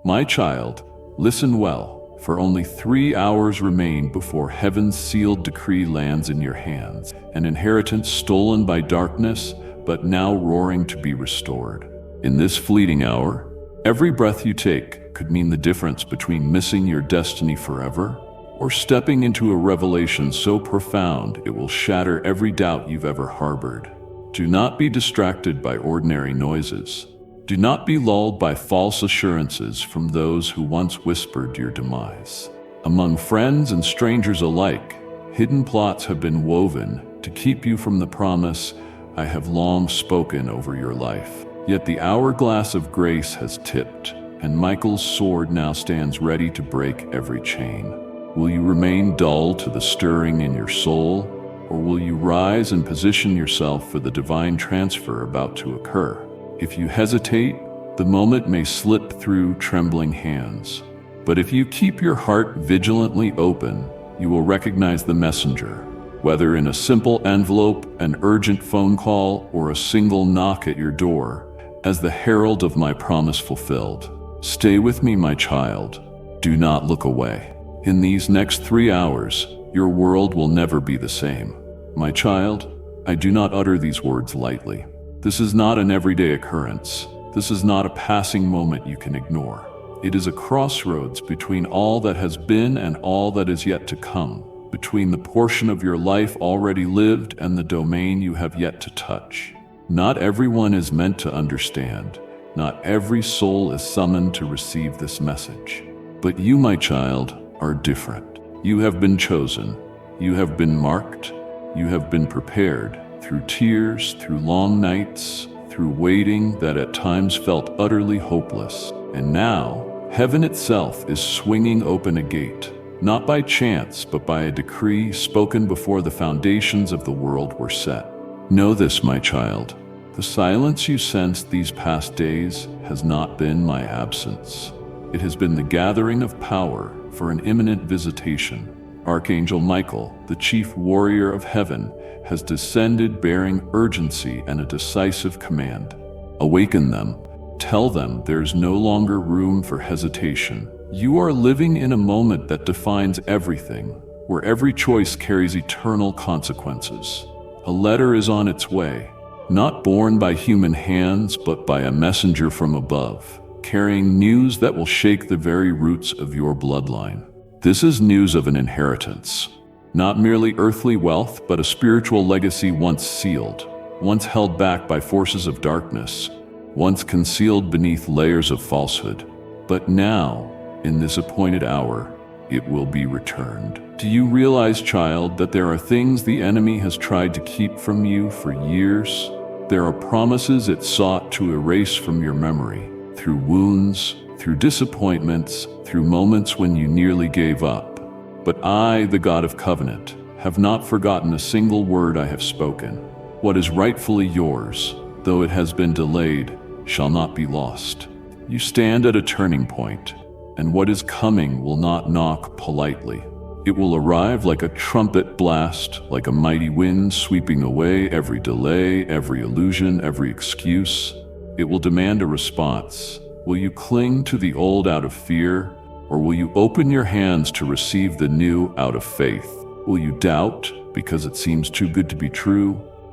My child, listen well, for only 3 hours remain before heaven's sealed decree lands in your hands, an inheritance stolen by darkness, but now roaring to be restored. In this fleeting hour, every breath you take could mean the difference between missing your destiny forever or stepping into a revelation so profound it will shatter every doubt you've ever harbored. Do not be distracted by ordinary noises. Do not be lulled by false assurances from those who once whispered your demise. Among friends and strangers alike, hidden plots have been woven to keep you from the promise I have long spoken over your life. Yet the hourglass of grace has tipped, and Michael's sword now stands ready to break every chain. Will you remain dull to the stirring in your soul, or will you rise and position yourself for the divine transfer about to occur? If you hesitate, the moment may slip through trembling hands. But if you keep your heart vigilantly open, you will recognize the messenger, whether in a simple envelope, an urgent phone call, or a single knock at your door, as the herald of my promise fulfilled. Stay with me, my child. Do not look away. In these next 3 hours, your world will never be the same. My child, I do not utter these words lightly. This is not an everyday occurrence. This is not a passing moment you can ignore. It is a crossroads between all that has been and all that is yet to come, between the portion of your life already lived and the domain you have yet to touch. Not everyone is meant to understand. Not every soul is summoned to receive this message. But you, my child, are different. You have been chosen. You have been marked. You have been prepared. Through tears, through long nights, through waiting that at times felt utterly hopeless. And now, heaven itself is swinging open a gate, not by chance, but by a decree spoken before the foundations of the world were set. Know this, my child. The silence you sensed these past days has not been my absence. It has been the gathering of power for an imminent visitation. Archangel Michael, the chief warrior of heaven, has descended bearing urgency and a decisive command. Awaken them. Tell them there's no longer room for hesitation. You are living in a moment that defines everything, where every choice carries eternal consequences. A letter is on its way, not borne by human hands, but by a messenger from above, carrying news that will shake the very roots of your bloodline. This is news of an inheritance. Not merely earthly wealth, but a spiritual legacy once sealed, once held back by forces of darkness, once concealed beneath layers of falsehood. But now, in this appointed hour, it will be returned. Do you realize, child, that there are things the enemy has tried to keep from you for years? There are promises it sought to erase from your memory, through wounds, through disappointments, through moments when you nearly gave up. But I, the God of covenant, have not forgotten a single word I have spoken. What is rightfully yours, though it has been delayed, shall not be lost. You stand at a turning point, and what is coming will not knock politely. It will arrive like a trumpet blast, like a mighty wind sweeping away every delay, every illusion, every excuse. It will demand a response. Will you cling to the old out of fear, or will you open your hands to receive the new out of faith? Will you doubt because it seems too good to be true,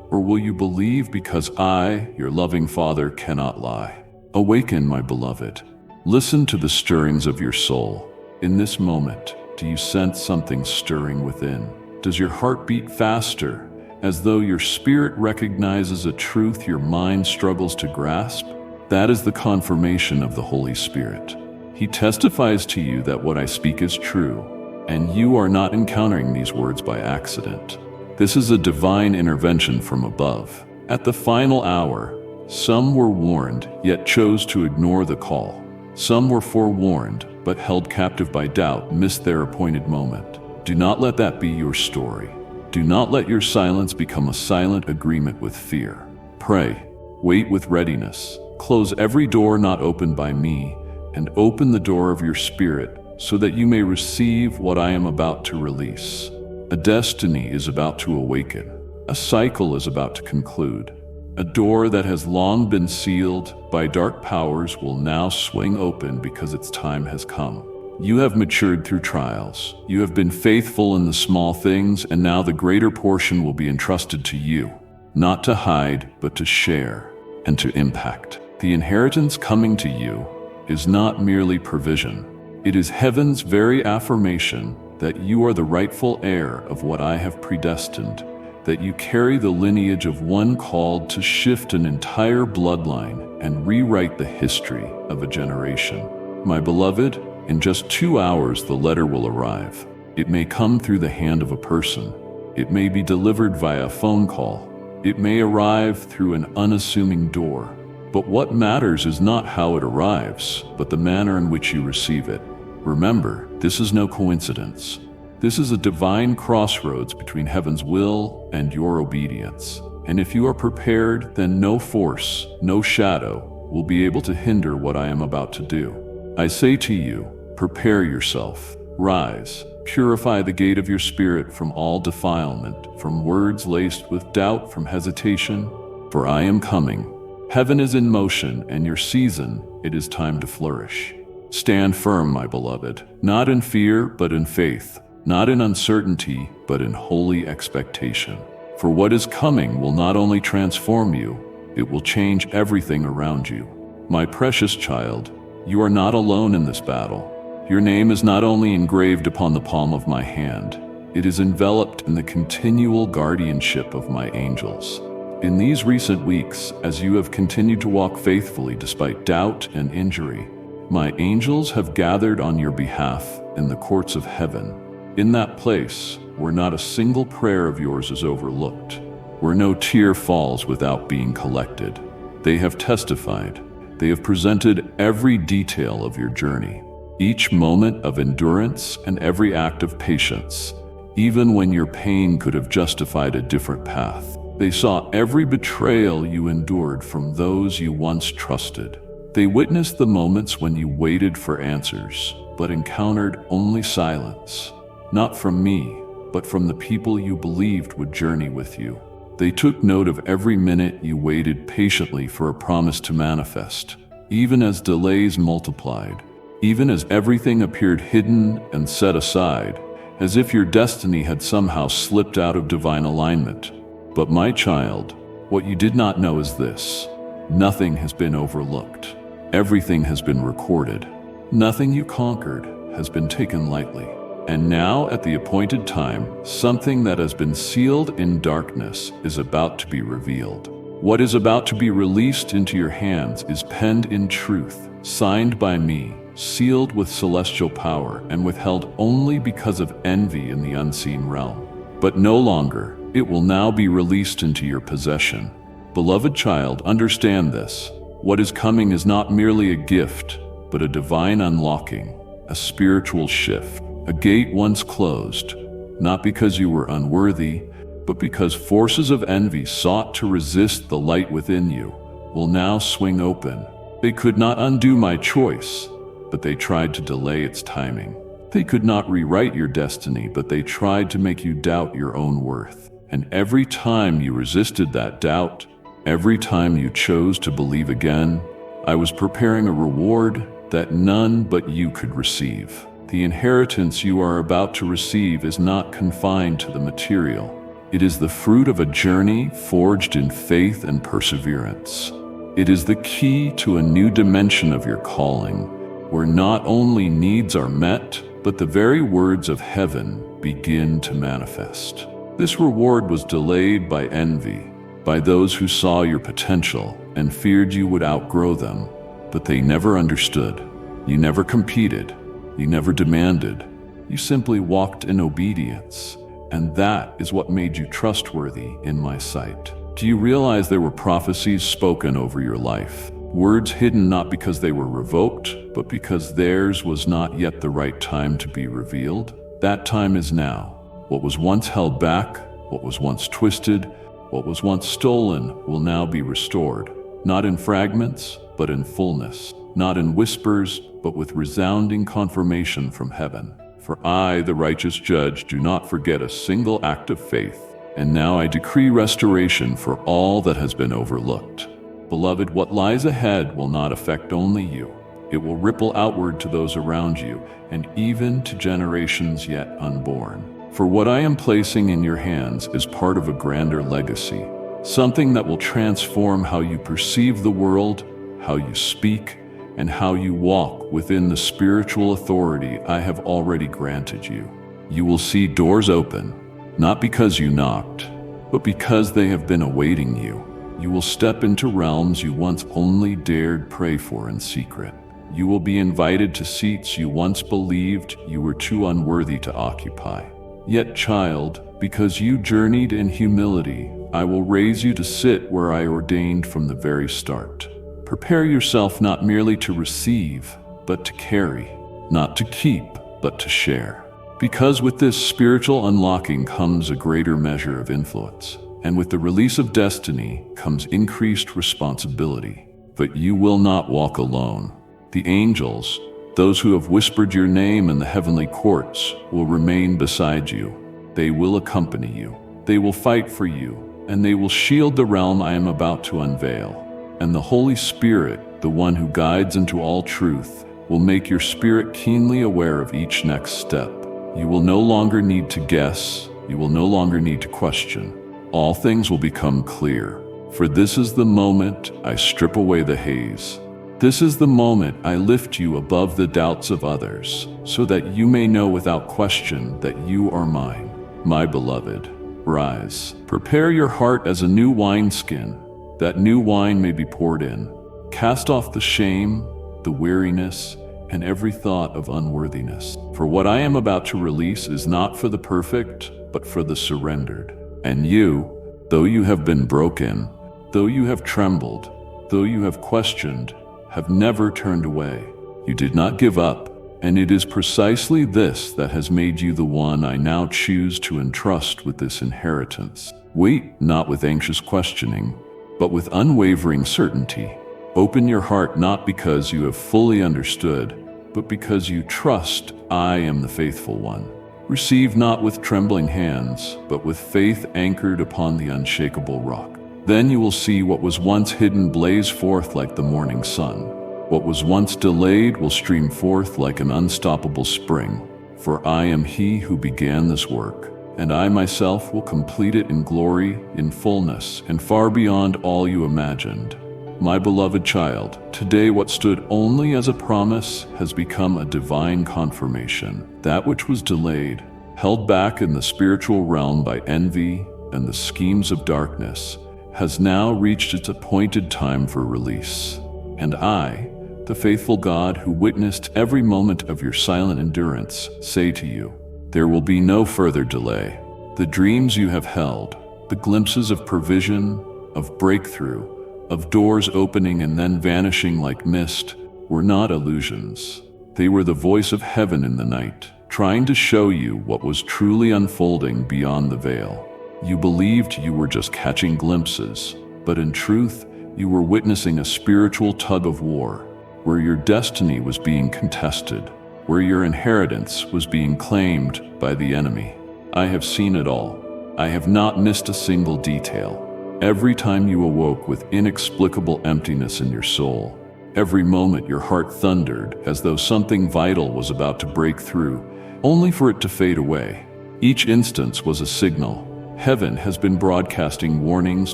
or will you believe because I, your loving Father, cannot lie? Awaken, my beloved. Listen to the stirrings of your soul. In this moment, do you sense something stirring within? Does your heart beat faster, as though your spirit recognizes a truth your mind struggles to grasp? That is the confirmation of the Holy Spirit. He testifies to you that what I speak is true, and you are not encountering these words by accident. This is a divine intervention from above. At the final hour, some were warned, yet chose to ignore the call. Some were forewarned, but held captive by doubt, missed their appointed moment. Do not let that be your story. Do not let your silence become a silent agreement with fear. Pray, wait with readiness. Close every door not opened by me, and open the door of your spirit so that you may receive what I am about to release. A destiny is about to awaken. A cycle is about to conclude. A door that has long been sealed by dark powers will now swing open because its time has come. You have matured through trials. You have been faithful in the small things, and now the greater portion will be entrusted to you, not to hide, but to share and to impact. The inheritance coming to you is not merely provision. It is heaven's very affirmation that you are the rightful heir of what I have predestined, that you carry the lineage of one called to shift an entire bloodline and rewrite the history of a generation. My beloved, in just 2 hours the letter will arrive. It may come through the hand of a person. It may be delivered via a phone call. It may arrive through an unassuming door. But what matters is not how it arrives, but the manner in which you receive it. Remember, this is no coincidence. This is a divine crossroads between heaven's will and your obedience. And if you are prepared, then no force, no shadow will be able to hinder what I am about to do. I say to you, prepare yourself, rise, purify the gate of your spirit from all defilement, from words laced with doubt, from hesitation, for I am coming. Heaven is in motion, and your season, it is time to flourish. Stand firm, my beloved, not in fear, but in faith, not in uncertainty, but in holy expectation. For what is coming will not only transform you, it will change everything around you. My precious child, you are not alone in this battle. Your name is not only engraved upon the palm of my hand, it is enveloped in the continual guardianship of my angels. In these recent weeks, as you have continued to walk faithfully despite doubt and injury, my angels have gathered on your behalf in the courts of heaven. In that place, where not a single prayer of yours is overlooked, where no tear falls without being collected, they have testified. They have presented every detail of your journey, each moment of endurance and every act of patience, even when your pain could have justified a different path. They saw every betrayal you endured from those you once trusted. They witnessed the moments when you waited for answers, but encountered only silence, not from me, but from the people you believed would journey with you. They took note of every minute you waited patiently for a promise to manifest, even as delays multiplied, even as everything appeared hidden and set aside, as if your destiny had somehow slipped out of divine alignment. But my child, what you did not know is this: nothing has been overlooked. Everything has been recorded. Nothing you conquered has been taken lightly. And now, at the appointed time, something that has been sealed in darkness is about to be revealed. What is about to be released into your hands is penned in truth, signed by me, sealed with celestial power, and withheld only because of envy in the unseen realm. But no longer. It will now be released into your possession. Beloved child, understand this. What is coming is not merely a gift, but a divine unlocking, a spiritual shift, a gate once closed, not because you were unworthy, but because forces of envy sought to resist the light within you, will now swing open. They could not undo my choice, but they tried to delay its timing. They could not rewrite your destiny, but they tried to make you doubt your own worth. And every time you resisted that doubt, every time you chose to believe again, I was preparing a reward that none but you could receive. The inheritance you are about to receive is not confined to the material. It is the fruit of a journey forged in faith and perseverance. It is the key to a new dimension of your calling, where not only needs are met, but the very words of heaven begin to manifest. This reward was delayed by envy, by those who saw your potential and feared you would outgrow them, but they never understood. You never competed. You never demanded. You simply walked in obedience, and that is what made you trustworthy in my sight. Do you realize there were prophecies spoken over your life? Words hidden not because they were revoked, but because theirs was not yet the right time to be revealed? That time is now. What was once held back, what was once twisted, what was once stolen will now be restored, not in fragments, but in fullness, not in whispers, but with resounding confirmation from heaven. For I, the righteous judge, do not forget a single act of faith, And now I decree restoration for all that has been overlooked. Beloved, what lies ahead will not affect only you. It will ripple outward to those around you, and even to generations yet unborn. For what I am placing in your hands is part of a grander legacy, something that will transform how you perceive the world, how you speak, and how you walk within the spiritual authority I have already granted you. You will see doors open, not because you knocked, but because they have been awaiting you. You will step into realms you once only dared pray for in secret. You will be invited to seats you once believed you were too unworthy to occupy. Yet, child, because you journeyed in humility, I will raise you to sit where I ordained from the very start. Prepare yourself not merely to receive, but to carry, not to keep, but to share. Because with this spiritual unlocking comes a greater measure of influence, and with the release of destiny comes increased responsibility. But you will not walk alone. The angels, those who have whispered your name in the heavenly courts, will remain beside you. They will accompany you. They will fight for you, and they will shield the realm I am about to unveil. And the Holy Spirit, the one who guides into all truth, will make your spirit keenly aware of each next step. You will no longer need to guess. You will no longer need to question. All things will become clear. For this is the moment I strip away the haze. This is the moment I lift you above the doubts of others, so that you may know without question that you are mine. My beloved, rise. Prepare your heart as a new wineskin, that new wine may be poured in. Cast off the shame, the weariness, and every thought of unworthiness. For what I am about to release is not for the perfect, but for the surrendered. And you, though you have been broken, though you have trembled, though you have questioned, have never turned away. You did not give up, and it is precisely this that has made you the one I now choose to entrust with this inheritance. Wait not with anxious questioning, but with unwavering certainty. Open your heart not because you have fully understood, but because you trust I am the faithful one. Receive not with trembling hands, but with faith anchored upon the unshakable rock. Then you will see what was once hidden blaze forth like the morning sun. What was once delayed will stream forth like an unstoppable spring. For I am he who began this work, and I myself will complete it in glory, in fullness, and far beyond all you imagined. My beloved child, today what stood only as a promise has become a divine confirmation. That which was delayed, held back in the spiritual realm by envy and the schemes of darkness, has now reached its appointed time for release. And I, the faithful God who witnessed every moment of your silent endurance, say to you, there will be no further delay. The dreams you have held, the glimpses of provision, of breakthrough, of doors opening and then vanishing like mist, were not illusions. They were the voice of heaven in the night, trying to show you what was truly unfolding beyond the veil. You believed you were just catching glimpses, but in truth, you were witnessing a spiritual tug of war, where your destiny was being contested, where your inheritance was being claimed by the enemy. I have seen it all. I have not missed a single detail. Every time you awoke with inexplicable emptiness in your soul, every moment your heart thundered as though something vital was about to break through, only for it to fade away. Each instance was a signal. Heaven has been broadcasting warnings,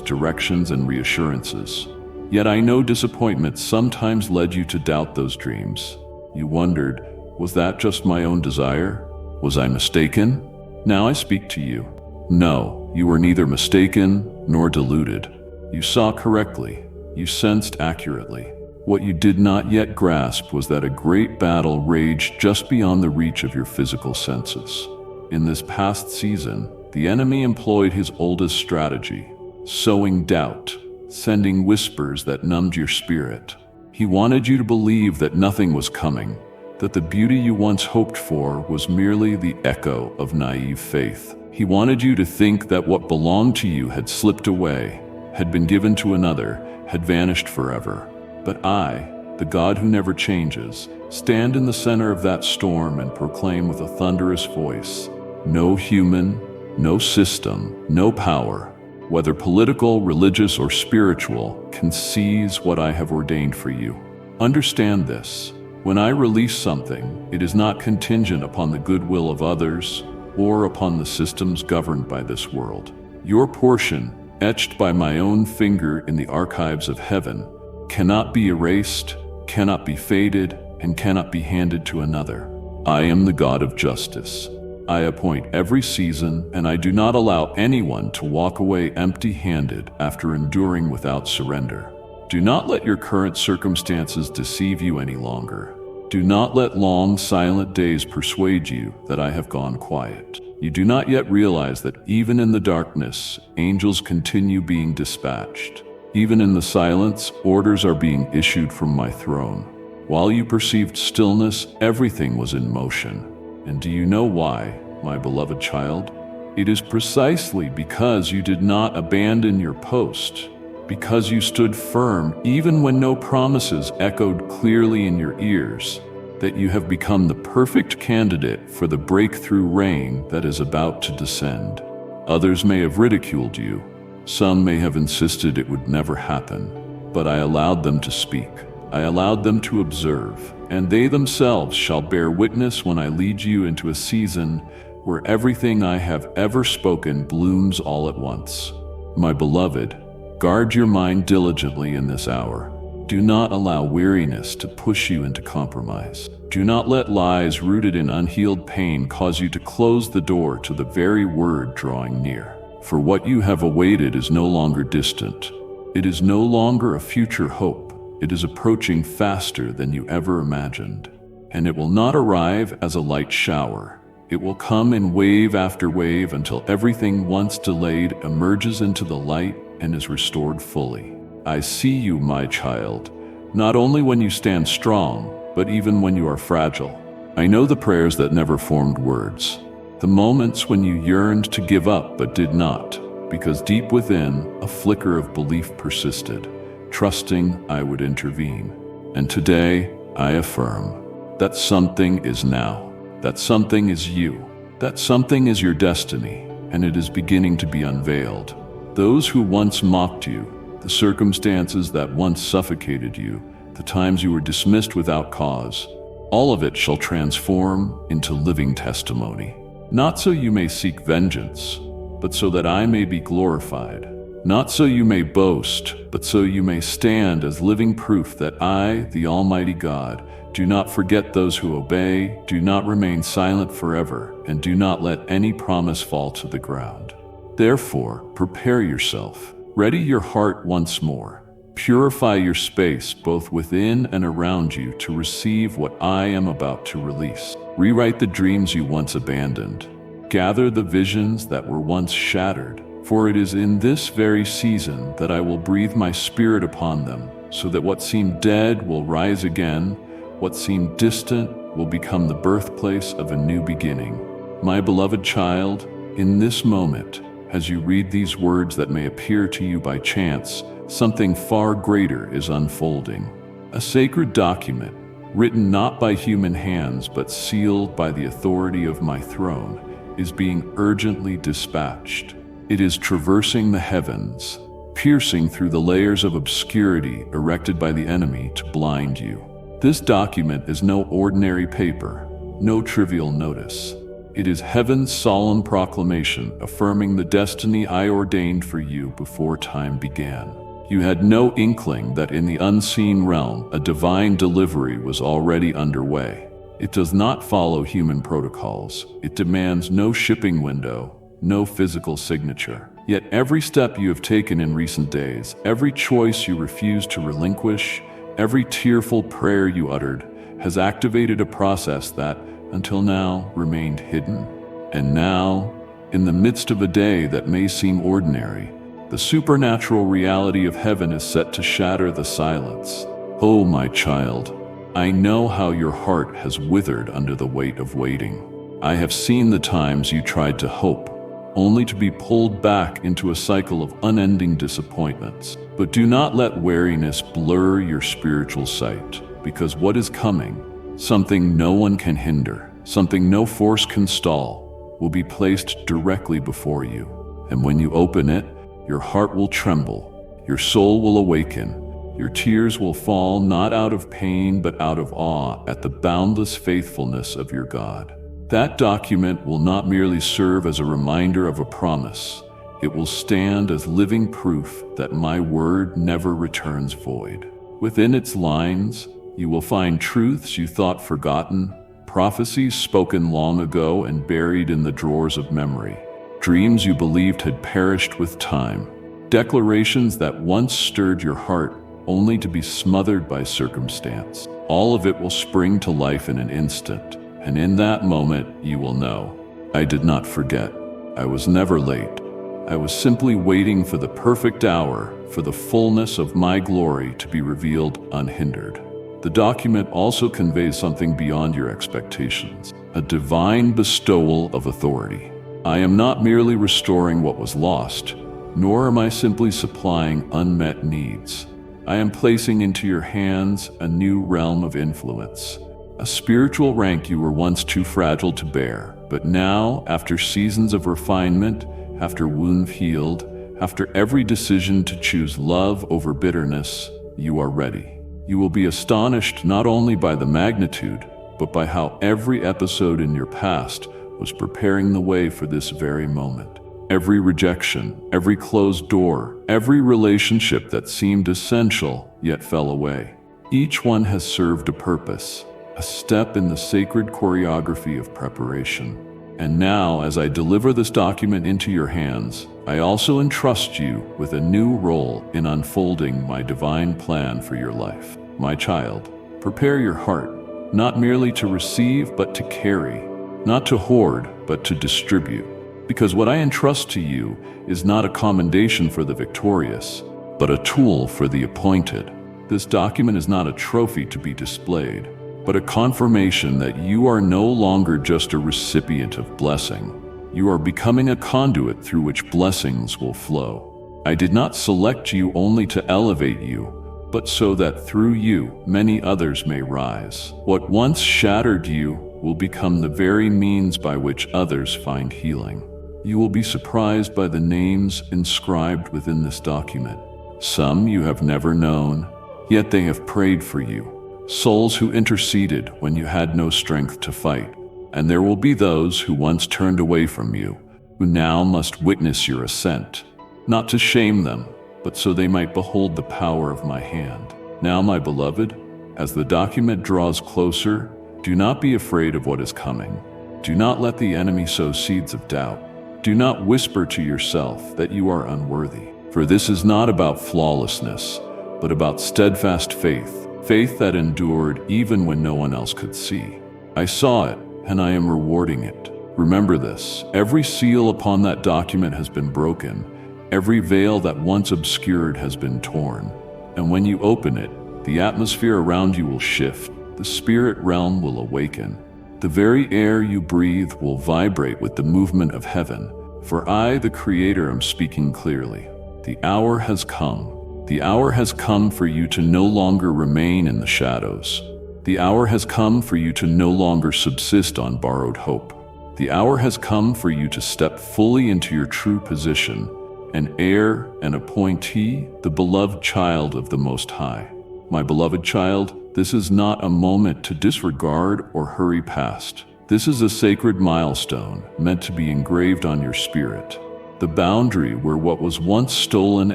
directions, and reassurances. Yet I know disappointment sometimes led you to doubt those dreams. You wondered, was that just my own desire? Was I mistaken? Now I speak to you. No, you were neither mistaken nor deluded. You saw correctly. You sensed accurately. What you did not yet grasp was that a great battle raged just beyond the reach of your physical senses. In this past season, the enemy employed his oldest strategy, sowing doubt, sending whispers that numbed your spirit. He wanted you to believe that nothing was coming, that the beauty you once hoped for was merely the echo of naive faith. He wanted you to think that what belonged to you had slipped away, had been given to another, had vanished forever. But I, the God who never changes, stand in the center of that storm and proclaim with a thunderous voice, no human, No system, no power, whether political, religious, or spiritual, can seize what I have ordained for you. Understand this. When I release something, it is not contingent upon the goodwill of others or upon the systems governed by this world. Your portion, etched by my own finger in the archives of heaven, cannot be erased, cannot be faded, and cannot be handed to another. I am the God of justice. I appoint every season, and I do not allow anyone to walk away empty-handed after enduring without surrender. Do not let your current circumstances deceive you any longer. Do not let long, silent days persuade you that I have gone quiet. You do not yet realize that even in the darkness, angels continue being dispatched. Even in the silence, orders are being issued from my throne. While you perceived stillness, everything was in motion. And do you know why, my beloved child? It is precisely because you did not abandon your post, because you stood firm even when no promises echoed clearly in your ears, that you have become the perfect candidate for the breakthrough rain that is about to descend. Others may have ridiculed you. Some may have insisted it would never happen, but I allowed them to speak. I allowed them to observe, and they themselves shall bear witness when I lead you into a season where everything I have ever spoken blooms all at once. My beloved, guard your mind diligently in this hour. Do not allow weariness to push you into compromise. Do not let lies rooted in unhealed pain cause you to close the door to the very word drawing near. For what you have awaited is no longer distant. It is no longer a future hope. It is approaching faster than you ever imagined. And it will not arrive as a light shower. It will come in wave after wave until everything once delayed emerges into the light and is restored fully. I see you, my child, not only when you stand strong, but even when you are fragile. I know the prayers that never formed words, the moments when you yearned to give up but did not, because deep within, a flicker of belief persisted, trusting I would intervene. And today, I affirm that something is now, that something is you, that something is your destiny, and it is beginning to be unveiled. Those who once mocked you, the circumstances that once suffocated you, the times you were dismissed without cause, all of it shall transform into living testimony. Not so you may seek vengeance, but so that I may be glorified. Not so you may boast, but so you may stand as living proof that I, the Almighty God, do not forget those who obey, do not remain silent forever, and do not let any promise fall to the ground. Therefore, prepare yourself. Ready your heart once more. Purify your space both within and around you to receive what I am about to release. Rewrite the dreams you once abandoned. Gather the visions that were once shattered, for it is in this very season that I will breathe my spirit upon them, so that what seemed dead will rise again, what seemed distant will become the birthplace of a new beginning. My beloved child, in this moment, as you read these words that may appear to you by chance, something far greater is unfolding. A sacred document, written not by human hands but sealed by the authority of my throne, is being urgently dispatched. It is traversing the heavens, piercing through the layers of obscurity erected by the enemy to blind you. This document is no ordinary paper, no trivial notice. It is heaven's solemn proclamation affirming the destiny I ordained for you before time began. You had no inkling that in the unseen realm a divine delivery was already underway. It does not follow human protocols. It demands no shipping window, no physical signature. Yet every step you have taken in recent days, every choice you refused to relinquish, every tearful prayer you uttered, has activated a process that, until now, remained hidden. And now, in the midst of a day that may seem ordinary, the supernatural reality of heaven is set to shatter the silence. Oh, my child, I know how your heart has withered under the weight of waiting. I have seen the times you tried to hope, only to be pulled back into a cycle of unending disappointments. But do not let weariness blur your spiritual sight, because what is coming, something no one can hinder, something no force can stall, will be placed directly before you. And when you open it, your heart will tremble, your soul will awaken, your tears will fall not out of pain but out of awe at the boundless faithfulness of your God. That document will not merely serve as a reminder of a promise. It will stand as living proof that my word never returns void. Within its lines, you will find truths you thought forgotten, prophecies spoken long ago and buried in the drawers of memory, dreams you believed had perished with time, declarations that once stirred your heart only to be smothered by circumstance. All of it will spring to life in an instant, and in that moment you will know, I did not forget. I was never late. I was simply waiting for the perfect hour, for the fullness of my glory to be revealed unhindered. The document also conveys something beyond your expectations, a divine bestowal of authority. I am not merely restoring what was lost, nor am I simply supplying unmet needs. I am placing into your hands a new realm of influence, a spiritual rank you were once too fragile to bear. But now, after seasons of refinement, after wounds healed, after every decision to choose love over bitterness, you are ready. You will be astonished not only by the magnitude, but by how every episode in your past was preparing the way for this very moment. Every rejection, every closed door, every relationship that seemed essential yet fell away. Each one has served a purpose, a step in the sacred choreography of preparation. And now, as I deliver this document into your hands, I also entrust you with a new role in unfolding my divine plan for your life. My child, prepare your heart, not merely to receive but to carry, not to hoard but to distribute. Because what I entrust to you is not a commendation for the victorious, but a tool for the appointed. This document is not a trophy to be displayed, but a confirmation that you are no longer just a recipient of blessing. You are becoming a conduit through which blessings will flow. I did not select you only to elevate you, but so that through you many others may rise. What once shattered you will become the very means by which others find healing. You will be surprised by the names inscribed within this document. Some you have never known, yet they have prayed for you. Souls who interceded when you had no strength to fight. And there will be those who once turned away from you, who now must witness your ascent, not to shame them, but so they might behold the power of my hand. Now, my beloved, as the document draws closer, do not be afraid of what is coming. Do not let the enemy sow seeds of doubt. Do not whisper to yourself that you are unworthy, for this is not about flawlessness, but about steadfast faith, faith that endured even when no one else could see. I saw it, and I am rewarding it. Remember this, every seal upon that document has been broken, every veil that once obscured has been torn. And when you open it, the atmosphere around you will shift, the spirit realm will awaken. The very air you breathe will vibrate with the movement of heaven, for I, the Creator, am speaking clearly. The hour has come. The hour has come for you to no longer remain in the shadows. The hour has come for you to no longer subsist on borrowed hope. The hour has come for you to step fully into your true position, an heir, an appointee, the beloved child of the Most High. My beloved child, this is not a moment to disregard or hurry past. This is a sacred milestone meant to be engraved on your spirit, the boundary where what was once stolen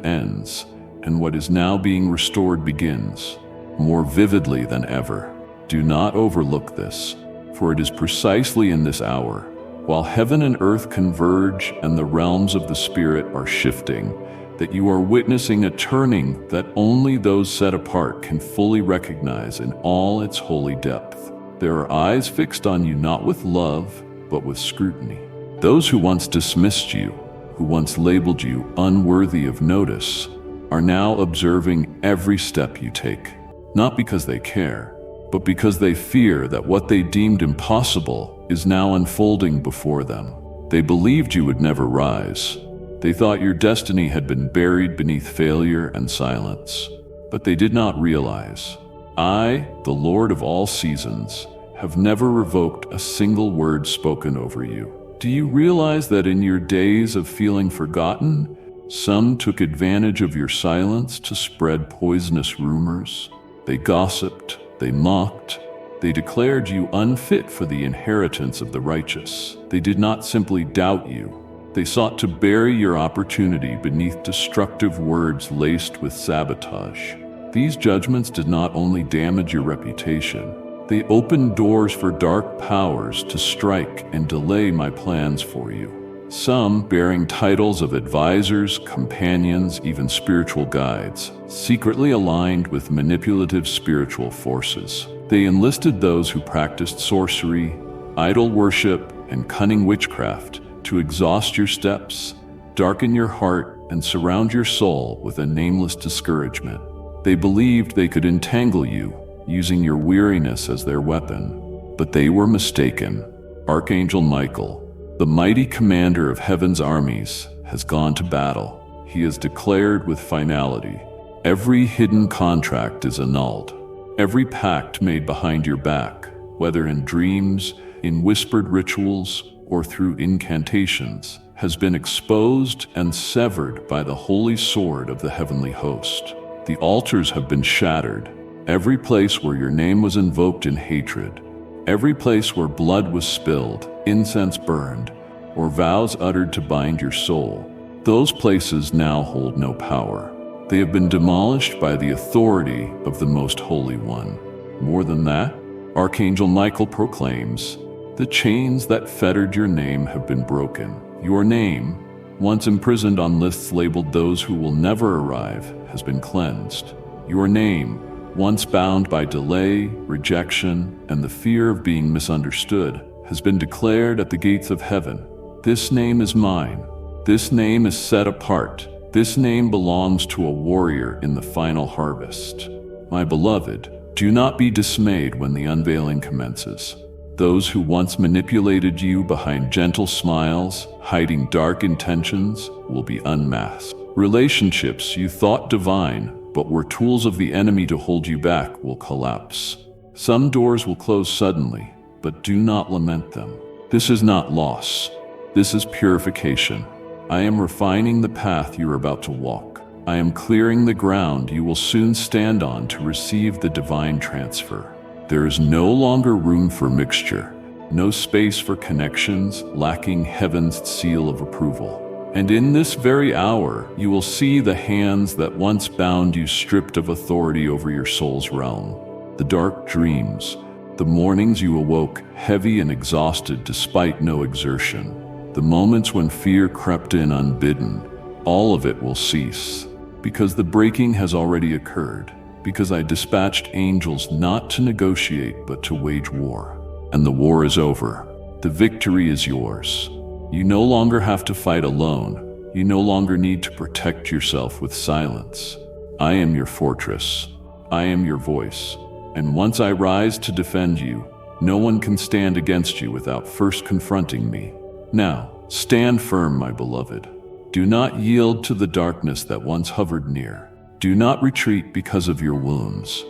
ends and what is now being restored begins, more vividly than ever. Do not overlook this, for it is precisely in this hour, while heaven and earth converge and the realms of the spirit are shifting, that you are witnessing a turning that only those set apart can fully recognize in all its holy depth. There are eyes fixed on you not with love, but with scrutiny. Those who once dismissed you, who once labeled you unworthy of notice, are now observing every step you take, not because they care, but because they fear that what they deemed impossible is now unfolding before them. They believed you would never rise. They thought your destiny had been buried beneath failure and silence. But they did not realize, I, the Lord of all seasons, have never revoked a single word spoken over you. Do you realize that in your days of feeling forgotten, some took advantage of your silence to spread poisonous rumors? They gossiped, they mocked, they declared you unfit for the inheritance of the righteous. They did not simply doubt you. They sought to bury your opportunity beneath destructive words laced with sabotage. These judgments did not only damage your reputation, they opened doors for dark powers to strike and delay my plans for you. Some, bearing titles of advisors, companions, even spiritual guides, secretly aligned with manipulative spiritual forces. They enlisted those who practiced sorcery, idol worship, and cunning witchcraft to exhaust your steps, darken your heart, and surround your soul with a nameless discouragement. They believed they could entangle you, using your weariness as their weapon. But they were mistaken. Archangel Michael, the mighty commander of heaven's armies, has gone to battle. He has declared with finality, every hidden contract is annulled. Every pact made behind your back, whether in dreams, in whispered rituals, or through incantations, has been exposed and severed by the holy sword of the heavenly host. The altars have been shattered. Every place where your name was invoked in hatred, every place where blood was spilled, incense burned, or vows uttered to bind your soul, those places now hold no power. They have been demolished by the authority of the Most Holy One. More than that, Archangel Michael proclaims, the chains that fettered your name have been broken. Your name, once imprisoned on lists labeled those who will never arrive, has been cleansed. Your name, once bound by delay, rejection, and the fear of being misunderstood, has been declared at the gates of heaven. This name is mine. This name is set apart. This name belongs to a warrior in the final harvest. My beloved, do not be dismayed when the unveiling commences. Those who once manipulated you behind gentle smiles, hiding dark intentions, will be unmasked. Relationships you thought divine, but were tools of the enemy to hold you back, will collapse. Some doors will close suddenly, but do not lament them. This is not loss. This is purification. I am refining the path you are about to walk. I am clearing the ground you will soon stand on to receive the divine transfer. There is no longer room for mixture, no space for connections lacking heaven's seal of approval. And in this very hour, you will see the hands that once bound you stripped of authority over your soul's realm. The dark dreams, the mornings you awoke heavy and exhausted despite no exertion, the moments when fear crept in unbidden, all of it will cease, because the breaking has already occurred, because I dispatched angels not to negotiate but to wage war. And the war is over. The victory is yours. You no longer have to fight alone. You no longer need to protect yourself with silence. I am your fortress. I am your voice. And once I rise to defend you, no one can stand against you without first confronting me. Now, stand firm, my beloved. Do not yield to the darkness that once hovered near. Do not retreat because of your wounds.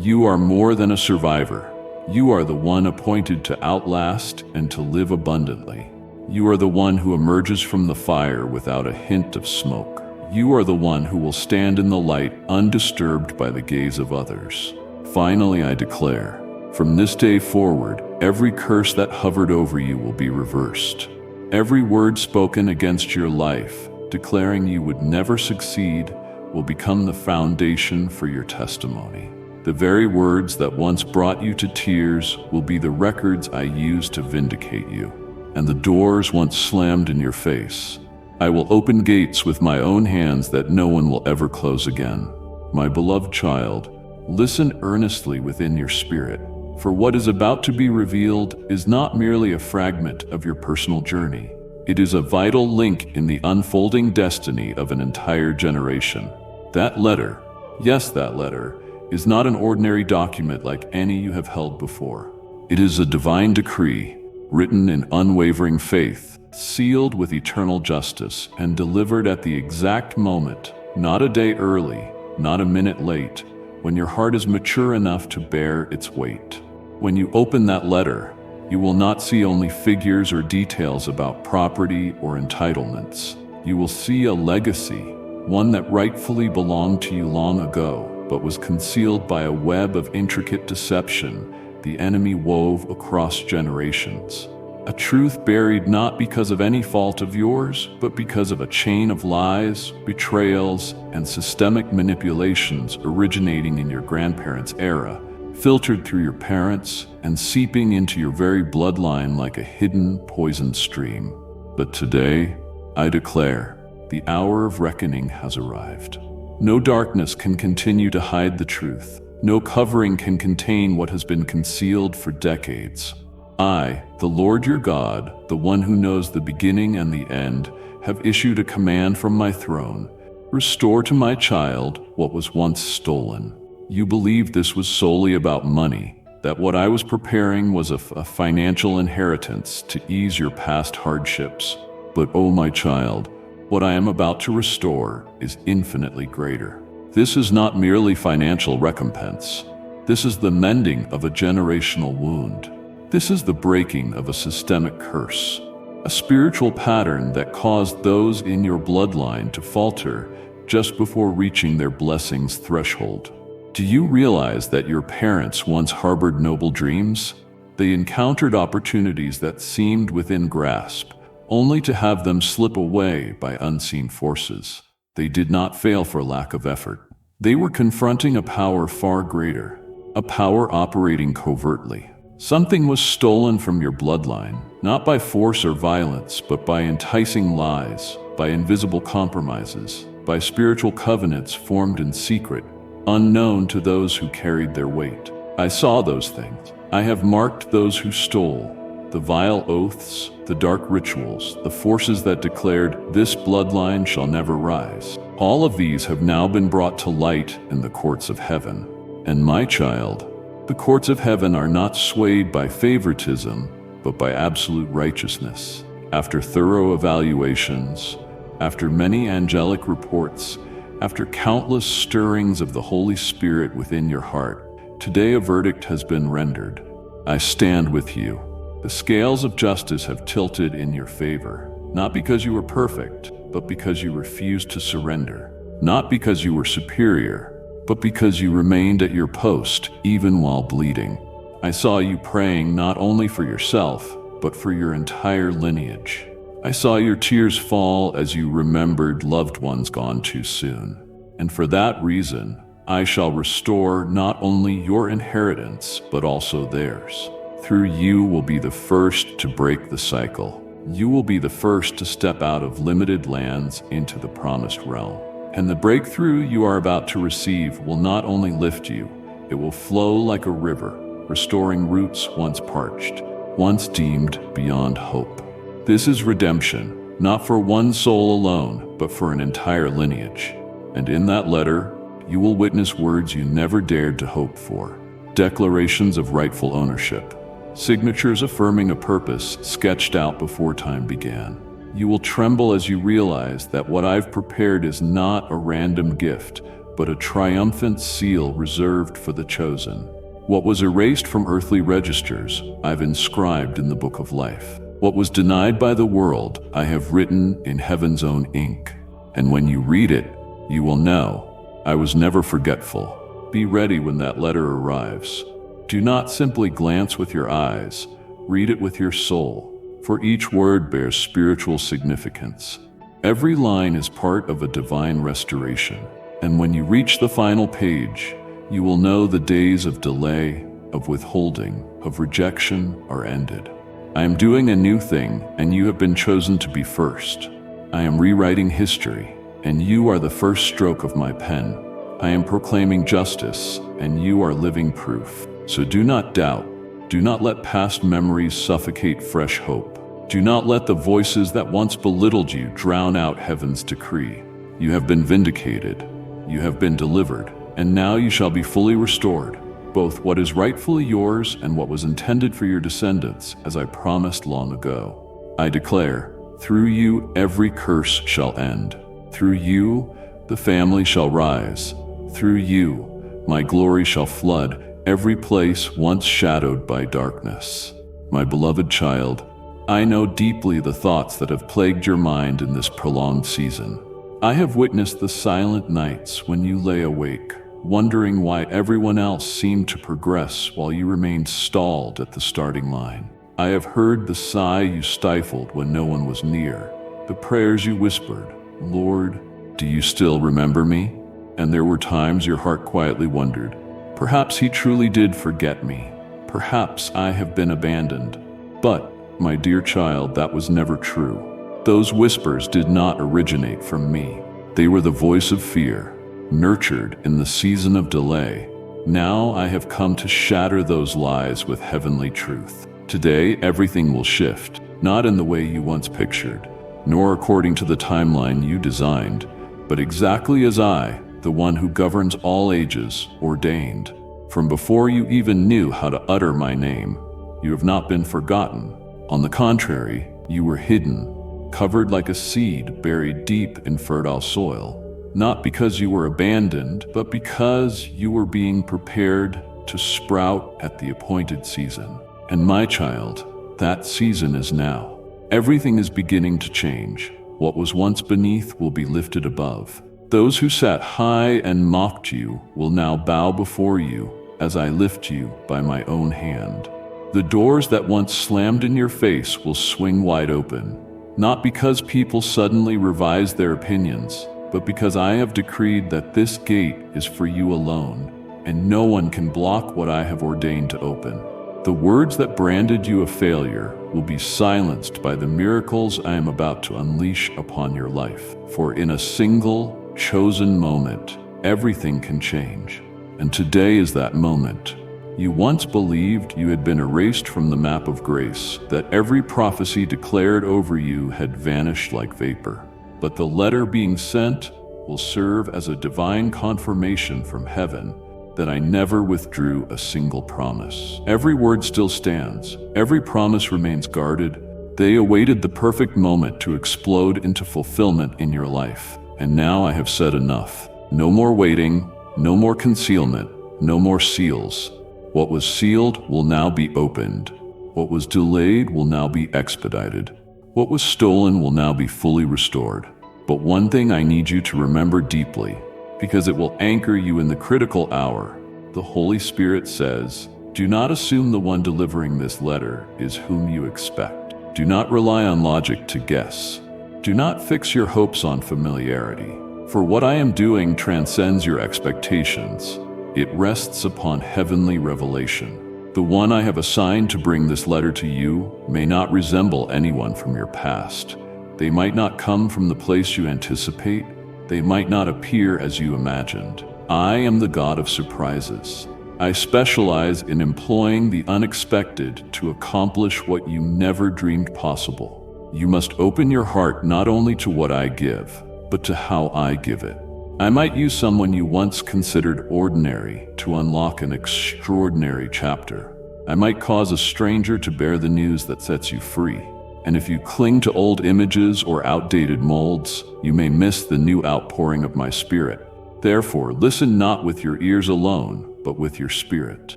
You are more than a survivor. You are the one appointed to outlast and to live abundantly. You are the one who emerges from the fire without a hint of smoke. You are the one who will stand in the light undisturbed by the gaze of others. Finally, I declare, from this day forward, every curse that hovered over you will be reversed. Every word spoken against your life, declaring you would never succeed, will become the foundation for your testimony. The very words that once brought you to tears will be the records I use to vindicate you. And the doors once slammed in your face, I will open gates with my own hands that no one will ever close again. My beloved child, listen earnestly within your spirit, for what is about to be revealed is not merely a fragment of your personal journey. It is a vital link in the unfolding destiny of an entire generation. That letter, yes, that letter, is not an ordinary document like any you have held before. It is a divine decree, written in unwavering faith, sealed with eternal justice, and delivered at the exact moment, not a day early, not a minute late, when your heart is mature enough to bear its weight. When you open that letter, You will not see only figures or details about property or entitlements. You will see a legacy, one that rightfully belonged to you long ago, but was concealed by a web of intricate deception the enemy wove across generations. A truth buried not because of any fault of yours, but because of a chain of lies, betrayals, and systemic manipulations originating in your grandparents' era, filtered through your parents and seeping into your very bloodline like a hidden poison stream. But today, I declare, the hour of reckoning has arrived. No darkness can continue to hide the truth. No covering can contain what has been concealed for decades. I, the Lord your God, the one who knows the beginning and the end, have issued a command from my throne. Restore to my child what was once stolen. You believed this was solely about money, that what I was preparing was a financial inheritance to ease your past hardships. But oh my child, what I am about to restore is infinitely greater. This is not merely financial recompense. This is the mending of a generational wound. This is the breaking of a systemic curse, a spiritual pattern that caused those in your bloodline to falter just before reaching their blessing's threshold. Do you realize that your parents once harbored noble dreams? They encountered opportunities that seemed within grasp, only to have them slip away by unseen forces. They did not fail for lack of effort. They were confronting a power far greater, a power operating covertly. Something was stolen from your bloodline, not by force or violence, but by enticing lies, by invisible compromises, by spiritual covenants formed in secret, unknown to those who carried their weight. I saw those things. I have marked those who stole, the vile oaths, the dark rituals, the forces that declared, "This bloodline shall never rise." All of these have now been brought to light in the courts of heaven. And my child, the courts of heaven are not swayed by favoritism, but by absolute righteousness. After thorough evaluations, after many angelic reports, after countless stirrings of the Holy Spirit within your heart, today a verdict has been rendered. I stand with you. The scales of justice have tilted in your favor, not because you were perfect, but because you refused to surrender. Not because you were superior, but because you remained at your post even while bleeding. I saw you praying not only for yourself, but for your entire lineage. I saw your tears fall as you remembered loved ones gone too soon. And for that reason, I shall restore not only your inheritance, but also theirs. Through you will be the first to break the cycle. You will be the first to step out of limited lands into the promised realm. And the breakthrough you are about to receive will not only lift you, it will flow like a river, restoring roots once parched, once deemed beyond hope. This is redemption, not for one soul alone, but for an entire lineage. And in that letter, you will witness words you never dared to hope for, declarations of rightful ownership, signatures affirming a purpose sketched out before time began. You will tremble as you realize that what I've prepared is not a random gift, but a triumphant seal reserved for the chosen. What was erased from earthly registers, I've inscribed in the book of life. What was denied by the world, I have written in heaven's own ink. And when you read it, you will know I was never forgetful. Be ready when that letter arrives. Do not simply glance with your eyes, read it with your soul, for each word bears spiritual significance. Every line is part of a divine restoration, and when you reach the final page, you will know the days of delay, of withholding, of rejection are ended. I am doing a new thing, and you have been chosen to be first. I am rewriting history, and you are the first stroke of my pen. I am proclaiming justice, and you are living proof. So do not doubt. Do not let past memories suffocate fresh hope. Do not let the voices that once belittled you drown out heaven's decree. You have been vindicated. You have been delivered. And now you shall be fully restored, both what is rightfully yours and what was intended for your descendants, as I promised long ago. I declare, through you every curse shall end. Through you the family shall rise. Through you my glory shall flood every place once shadowed by darkness. My beloved child, I know deeply the thoughts that have plagued your mind in this prolonged season. I have witnessed the silent nights when you lay awake, wondering why everyone else seemed to progress while you remained stalled at the starting line. I have heard the sigh you stifled when no one was near, the prayers you whispered, "Lord, do you still remember me?" And there were times your heart quietly wondered, perhaps he truly did forget me. Perhaps I have been abandoned. But, my dear child, that was never true. Those whispers did not originate from me. They were the voice of fear, nurtured in the season of delay. Now I have come to shatter those lies with heavenly truth. Today, everything will shift, not in the way you once pictured, nor according to the timeline you designed, but exactly as I, the one who governs all ages, ordained. From before you even knew how to utter my name, you have not been forgotten. On the contrary, you were hidden, covered like a seed buried deep in fertile soil. Not because you were abandoned, but because you were being prepared to sprout at the appointed season. And my child, that season is now. Everything is beginning to change. What was once beneath will be lifted above. Those who sat high and mocked you will now bow before you as I lift you by my own hand. The doors that once slammed in your face will swing wide open, not because people suddenly revised their opinions, but because I have decreed that this gate is for you alone, and no one can block what I have ordained to open. The words that branded you a failure will be silenced by the miracles I am about to unleash upon your life. For in a single, chosen moment, everything can change. And today is that moment. You once believed you had been erased from the map of grace, that every prophecy declared over you had vanished like vapor. But the letter being sent will serve as a divine confirmation from heaven that I never withdrew a single promise. Every word still stands. Every promise remains guarded. They awaited the perfect moment to explode into fulfillment in your life. And now I have said enough. No more waiting, no more concealment, no more seals. What was sealed will now be opened. What was delayed will now be expedited. What was stolen will now be fully restored. But one thing I need you to remember deeply, because it will anchor you in the critical hour. The Holy Spirit says, do not assume the one delivering this letter is whom you expect. Do not rely on logic to guess. Do not fix your hopes on familiarity. For what I am doing transcends your expectations. It rests upon heavenly revelation. The one I have assigned to bring this letter to you may not resemble anyone from your past. They might not come from the place you anticipate. They might not appear as you imagined. I am the God of surprises. I specialize in employing the unexpected to accomplish what you never dreamed possible. You must open your heart not only to what I give, but to how I give it. I might use someone you once considered ordinary to unlock an extraordinary chapter. I might cause a stranger to bear the news that sets you free. And if you cling to old images or outdated molds, you may miss the new outpouring of my spirit. Therefore, listen not with your ears alone, but with your spirit.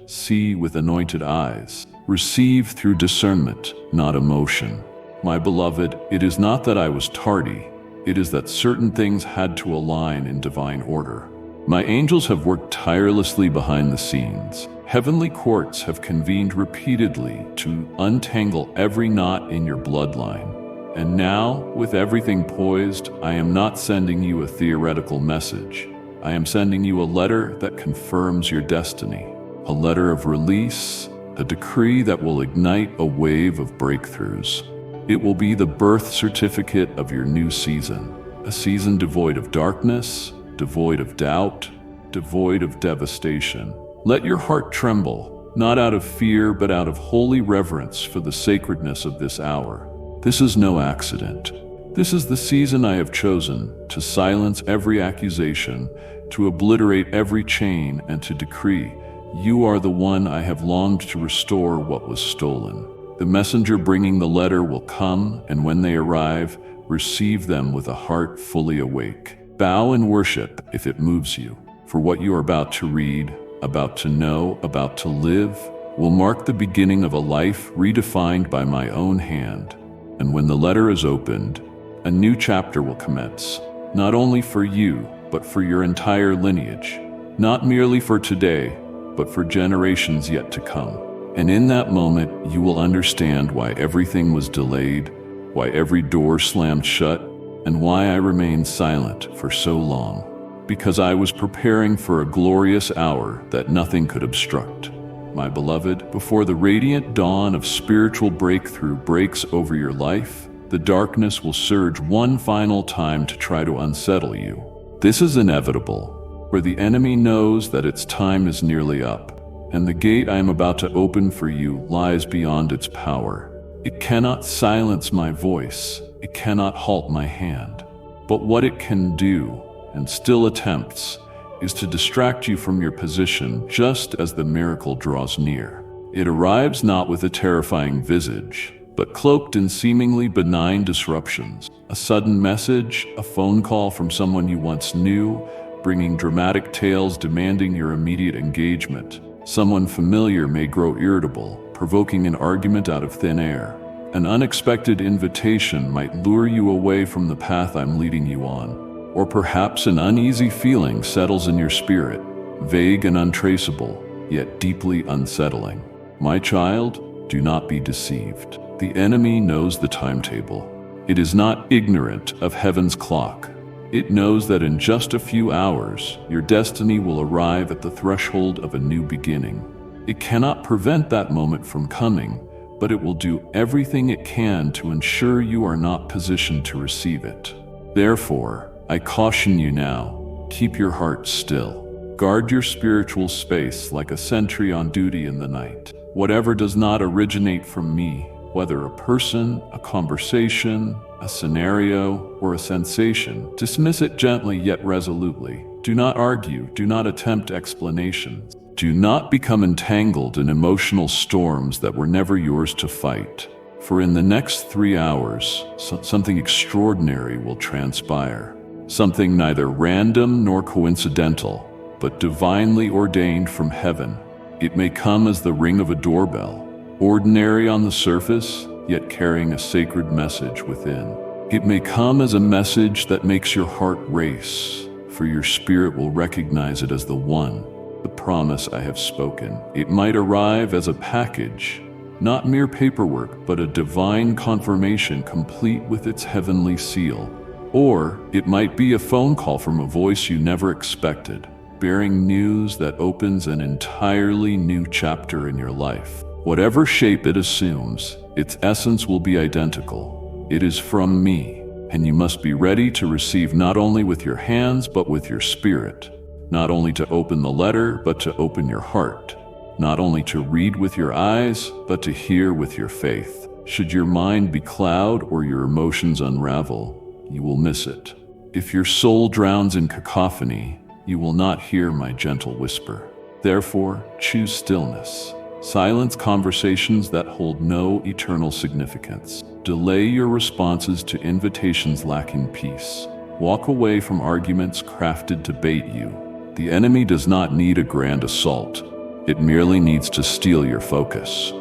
See with anointed eyes. Receive through discernment, not emotion. My beloved, it is not that I was tardy. It is that certain things had to align in divine order. My angels have worked tirelessly behind the scenes. Heavenly courts have convened repeatedly to untangle every knot in your bloodline. And now, with everything poised, I am not sending you a theoretical message. I am sending you a letter that confirms your destiny, a letter of release, a decree that will ignite a wave of breakthroughs. It will be the birth certificate of your new season, a season devoid of darkness, devoid of doubt, devoid of devastation. Let your heart tremble, not out of fear, but out of holy reverence for the sacredness of this hour. This is no accident. This is the season I have chosen to silence every accusation, to obliterate every chain, and to decree, you are the one I have longed to restore what was stolen. The messenger bringing the letter will come, and when they arrive, receive them with a heart fully awake. Bow in worship if it moves you, for what you are about to read, about to know, about to live, will mark the beginning of a life redefined by my own hand. And when the letter is opened, a new chapter will commence, not only for you, but for your entire lineage, not merely for today, but for generations yet to come. And in that moment, you will understand why everything was delayed, why every door slammed shut, and why I remained silent for so long. Because I was preparing for a glorious hour that nothing could obstruct. My beloved, before the radiant dawn of spiritual breakthrough breaks over your life, the darkness will surge one final time to try to unsettle you. This is inevitable, where the enemy knows that its time is nearly up, and the gate I am about to open for you lies beyond its power. It cannot silence my voice, it cannot halt my hand. But what it can do, and still attempts, is to distract you from your position just as the miracle draws near. It arrives not with a terrifying visage, but cloaked in seemingly benign disruptions. A sudden message, a phone call from someone you once knew, bringing dramatic tales demanding your immediate engagement. Someone familiar may grow irritable, provoking an argument out of thin air. An unexpected invitation might lure you away from the path I'm leading you on. Or perhaps an uneasy feeling settles in your spirit, vague and untraceable, yet deeply unsettling. My child, do not be deceived. The enemy knows the timetable. It is not ignorant of heaven's clock. It knows that in just a few hours, your destiny will arrive at the threshold of a new beginning. It cannot prevent that moment from coming, but it will do everything it can to ensure you are not positioned to receive it. Therefore, I caution you now, keep your heart still. Guard your spiritual space like a sentry on duty in the night. Whatever does not originate from me, whether a person, a conversation, a scenario, or a sensation, dismiss it gently yet resolutely. Do not argue, do not attempt explanations. Do not become entangled in emotional storms that were never yours to fight. For in the next 3 hours, something extraordinary will transpire. Something neither random nor coincidental, but divinely ordained from heaven. It may come as the ring of a doorbell, ordinary on the surface, yet carrying a sacred message within. It may come as a message that makes your heart race, for your spirit will recognize it as the one, the promise I have spoken. It might arrive as a package, not mere paperwork, but a divine confirmation complete with its heavenly seal. Or it might be a phone call from a voice you never expected, bearing news that opens an entirely new chapter in your life. Whatever shape it assumes, its essence will be identical. It is from me, and you must be ready to receive not only with your hands but with your spirit. Not only to open the letter, but to open your heart. Not only to read with your eyes, but to hear with your faith. Should your mind be cloud or your emotions unravel, you will miss it. If your soul drowns in cacophony, you will not hear my gentle whisper. Therefore, choose stillness. Silence conversations that hold no eternal significance. Delay your responses to invitations lacking peace. Walk away from arguments crafted to bait you. The enemy does not need a grand assault. It merely needs to steal your focus.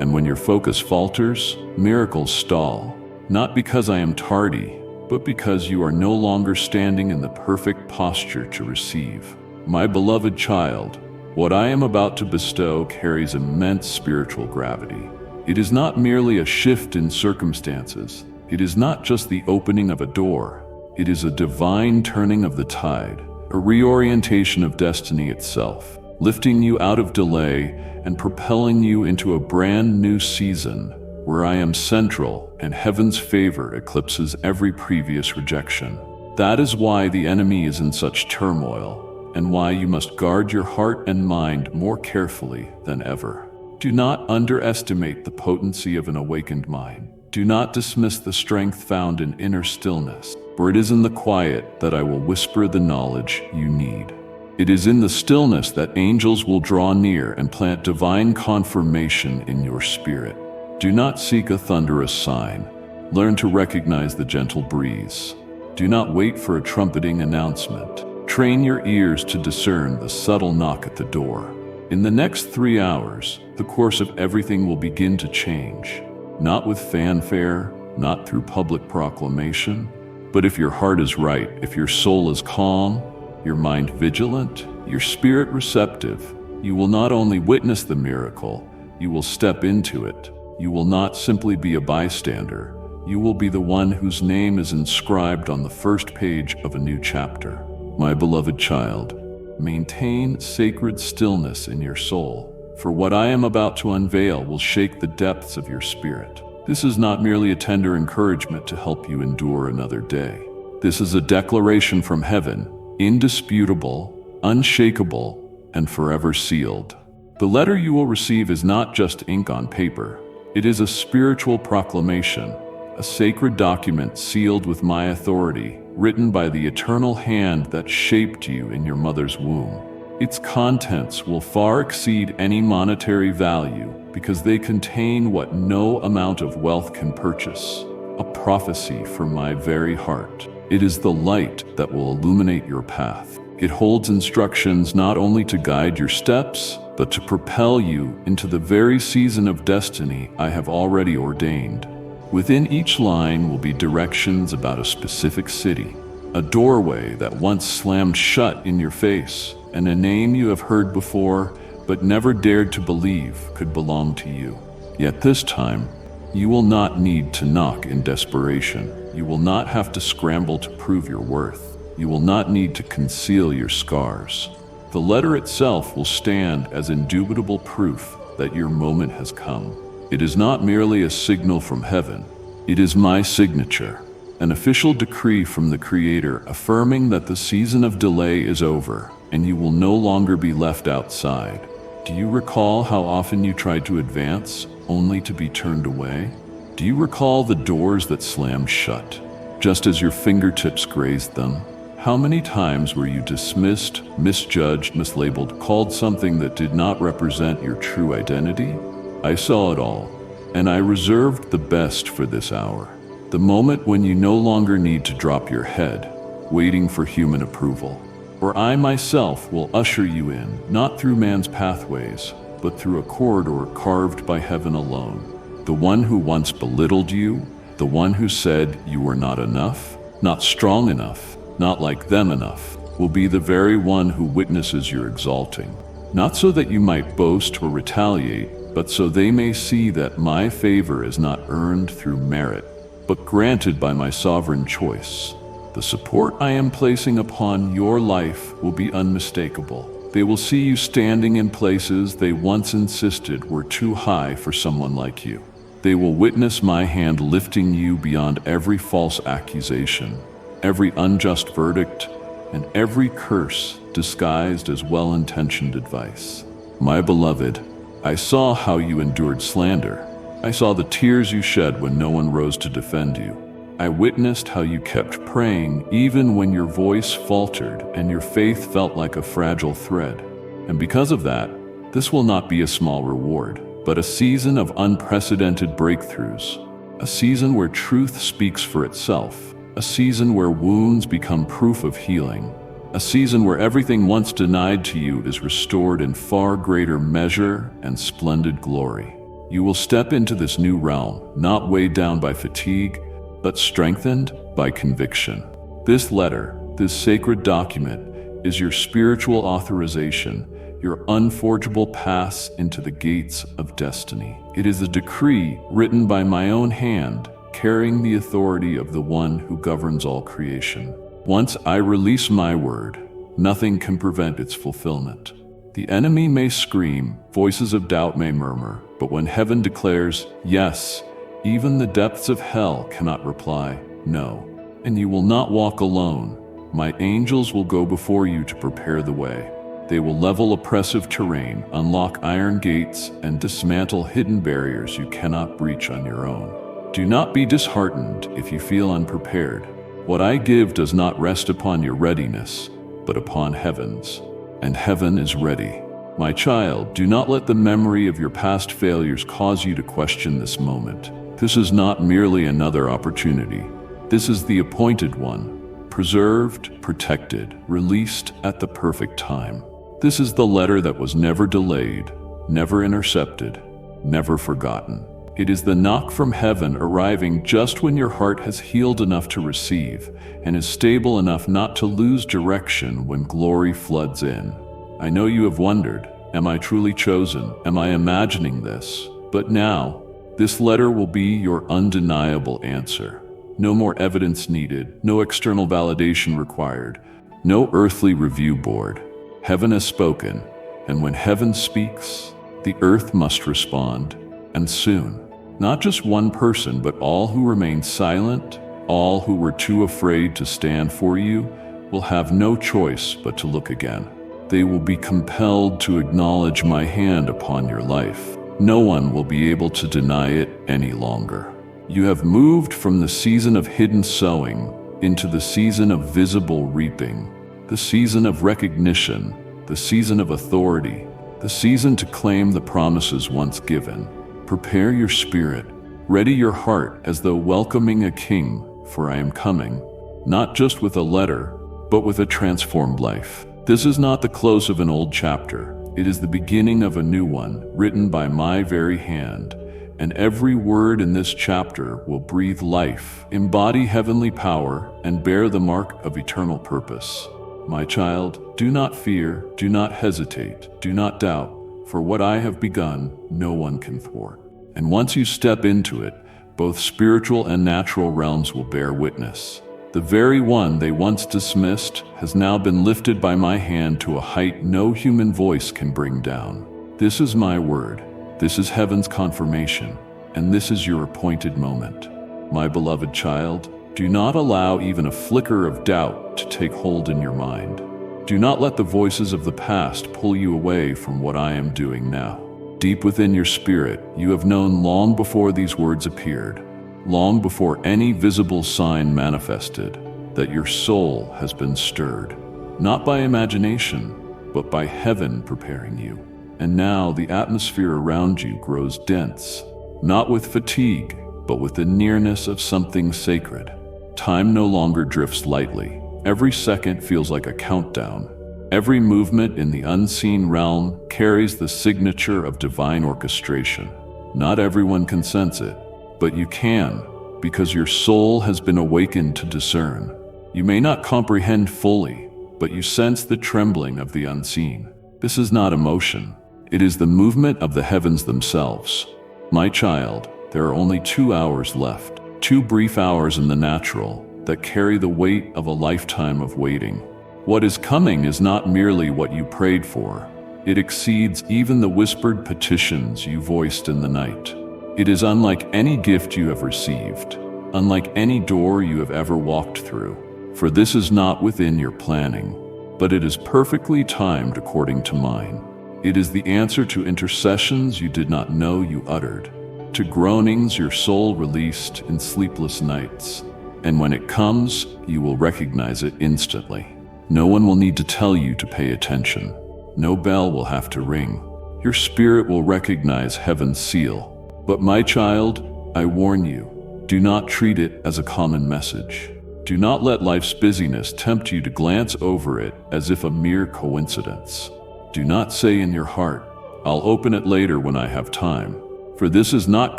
And when your focus falters, miracles stall. Not because I am tardy, but because you are no longer standing in the perfect posture to receive. My beloved child, what I am about to bestow carries immense spiritual gravity. It is not merely a shift in circumstances. It is not just the opening of a door. It is a divine turning of the tide, a reorientation of destiny itself, lifting you out of delay and propelling you into a brand new season where I am central and heaven's favor eclipses every previous rejection. That is why the enemy is in such turmoil, and why you must guard your heart and mind more carefully than ever. Do not underestimate the potency of an awakened mind. Do not dismiss the strength found in inner stillness, for it is in the quiet that I will whisper the knowledge you need. It is in the stillness that angels will draw near and plant divine confirmation in your spirit. Do not seek a thunderous sign. Learn to recognize the gentle breeze. Do not wait for a trumpeting announcement. Train your ears to discern the subtle knock at the door. In the next 3 hours, the course of everything will begin to change. Not with fanfare, not through public proclamation, but if your heart is right, if your soul is calm, your mind vigilant, your spirit receptive, you will not only witness the miracle, you will step into it. You will not simply be a bystander. You will be the one whose name is inscribed on the first page of a new chapter. My beloved child, maintain sacred stillness in your soul, for what I am about to unveil will shake the depths of your spirit. This is not merely a tender encouragement to help you endure another day. This is a declaration from heaven, indisputable, unshakable, and forever sealed. The letter you will receive is not just ink on paper. It is a spiritual proclamation, a sacred document sealed with my authority, written by the eternal hand that shaped you in your mother's womb. Its contents will far exceed any monetary value because they contain what no amount of wealth can purchase, a prophecy from my very heart. It is the light that will illuminate your path. It holds instructions not only to guide your steps, but to propel you into the very season of destiny I have already ordained. Within each line will be directions about a specific city, a doorway that once slammed shut in your face, and a name you have heard before but never dared to believe could belong to you. Yet this time, you will not need to knock in desperation. You will not have to scramble to prove your worth. You will not need to conceal your scars. The letter itself will stand as indubitable proof that your moment has come. It is not merely a signal from heaven. It is my signature, an official decree from the Creator affirming that the season of delay is over and you will no longer be left outside. Do you recall how often you tried to advance only to be turned away? Do you recall the doors that slammed shut, just as your fingertips grazed them? How many times were you dismissed, misjudged, mislabeled, called something that did not represent your true identity? I saw it all, and I reserved the best for this hour. The moment when you no longer need to drop your head, waiting for human approval. For I myself will usher you in, not through man's pathways, but through a corridor carved by heaven alone. The one who once belittled you, the one who said you were not enough, not strong enough, not like them enough, will be the very one who witnesses your exalting. Not so that you might boast or retaliate, but so they may see that my favor is not earned through merit, but granted by my sovereign choice. The support I am placing upon your life will be unmistakable. They will see you standing in places they once insisted were too high for someone like you. They will witness my hand lifting you beyond every false accusation, every unjust verdict, and every curse disguised as well-intentioned advice. My beloved, I saw how you endured slander. I saw the tears you shed when no one rose to defend you. I witnessed how you kept praying even when your voice faltered and your faith felt like a fragile thread. And because of that, this will not be a small reward, but a season of unprecedented breakthroughs, a season where truth speaks for itself, a season where wounds become proof of healing, a season where everything once denied to you is restored in far greater measure and splendid glory. You will step into this new realm, not weighed down by fatigue, but strengthened by conviction. This letter, this sacred document, is your spiritual authorization, your unforgeable pass into the gates of destiny. It is a decree written by my own hand, carrying the authority of the one who governs all creation. Once I release my word, nothing can prevent its fulfillment. The enemy may scream, voices of doubt may murmur, but when heaven declares yes, even the depths of hell cannot reply no. And you will not walk alone. My angels will go before you to prepare the way. They will level oppressive terrain, unlock iron gates, and dismantle hidden barriers you cannot breach on your own. Do not be disheartened if you feel unprepared. What I give does not rest upon your readiness, but upon heaven's. And heaven is ready. My child, do not let the memory of your past failures cause you to question this moment. This is not merely another opportunity. This is the appointed one, preserved, protected, released at the perfect time. This is the letter that was never delayed, never intercepted, never forgotten. It is the knock from heaven arriving just when your heart has healed enough to receive and is stable enough not to lose direction when glory floods in. I know you have wondered, am I truly chosen? Am I imagining this? But now, this letter will be your undeniable answer. No more evidence needed, no external validation required, no earthly review board. Heaven has spoken, and when heaven speaks, the earth must respond, and soon. Not just one person, but all who remain silent, all who were too afraid to stand for you, will have no choice but to look again. They will be compelled to acknowledge my hand upon your life. No one will be able to deny it any longer. You have moved from the season of hidden sowing into the season of visible reaping, the season of recognition, the season of authority, the season to claim the promises once given. Prepare your spirit, ready your heart as though welcoming a king, for I am coming, not just with a letter, but with a transformed life. This is not the close of an old chapter. It is the beginning of a new one, written by my very hand, and every word in this chapter will breathe life, embody heavenly power, and bear the mark of eternal purpose. My child, do not fear, do not hesitate, do not doubt, for what I have begun, no one can thwart. And once you step into it, both spiritual and natural realms will bear witness. The very one they once dismissed has now been lifted by my hand to a height no human voice can bring down. This is my word, this is heaven's confirmation, and this is your appointed moment. My beloved child, do not allow even a flicker of doubt to take hold in your mind. Do not let the voices of the past pull you away from what I am doing now. Deep within your spirit, you have known long before these words appeared, long before any visible sign manifested, that your soul has been stirred, not by imagination, but by heaven preparing you. And now the atmosphere around you grows dense, not with fatigue, but with the nearness of something sacred. Time no longer drifts lightly. Every second feels like a countdown. Every movement in the unseen realm carries the signature of divine orchestration. Not everyone can sense it, but you can, because your soul has been awakened to discern. You may not comprehend fully, but you sense the trembling of the unseen. This is not emotion. It is the movement of the heavens themselves. My child, there are only 2 hours left, 2 brief hours in the natural that carry the weight of a lifetime of waiting. What is coming is not merely what you prayed for. It exceeds even the whispered petitions you voiced in the night. It is unlike any gift you have received, unlike any door you have ever walked through. For this is not within your planning, but it is perfectly timed according to mine. It is the answer to intercessions you did not know you uttered, to groanings your soul released in sleepless nights. And when it comes, you will recognize it instantly. No one will need to tell you to pay attention. No bell will have to ring. Your spirit will recognize heaven's seal. But my child, I warn you, do not treat it as a common message. Do not let life's busyness tempt you to glance over it as if a mere coincidence. Do not say in your heart, I'll open it later when I have time. For this is not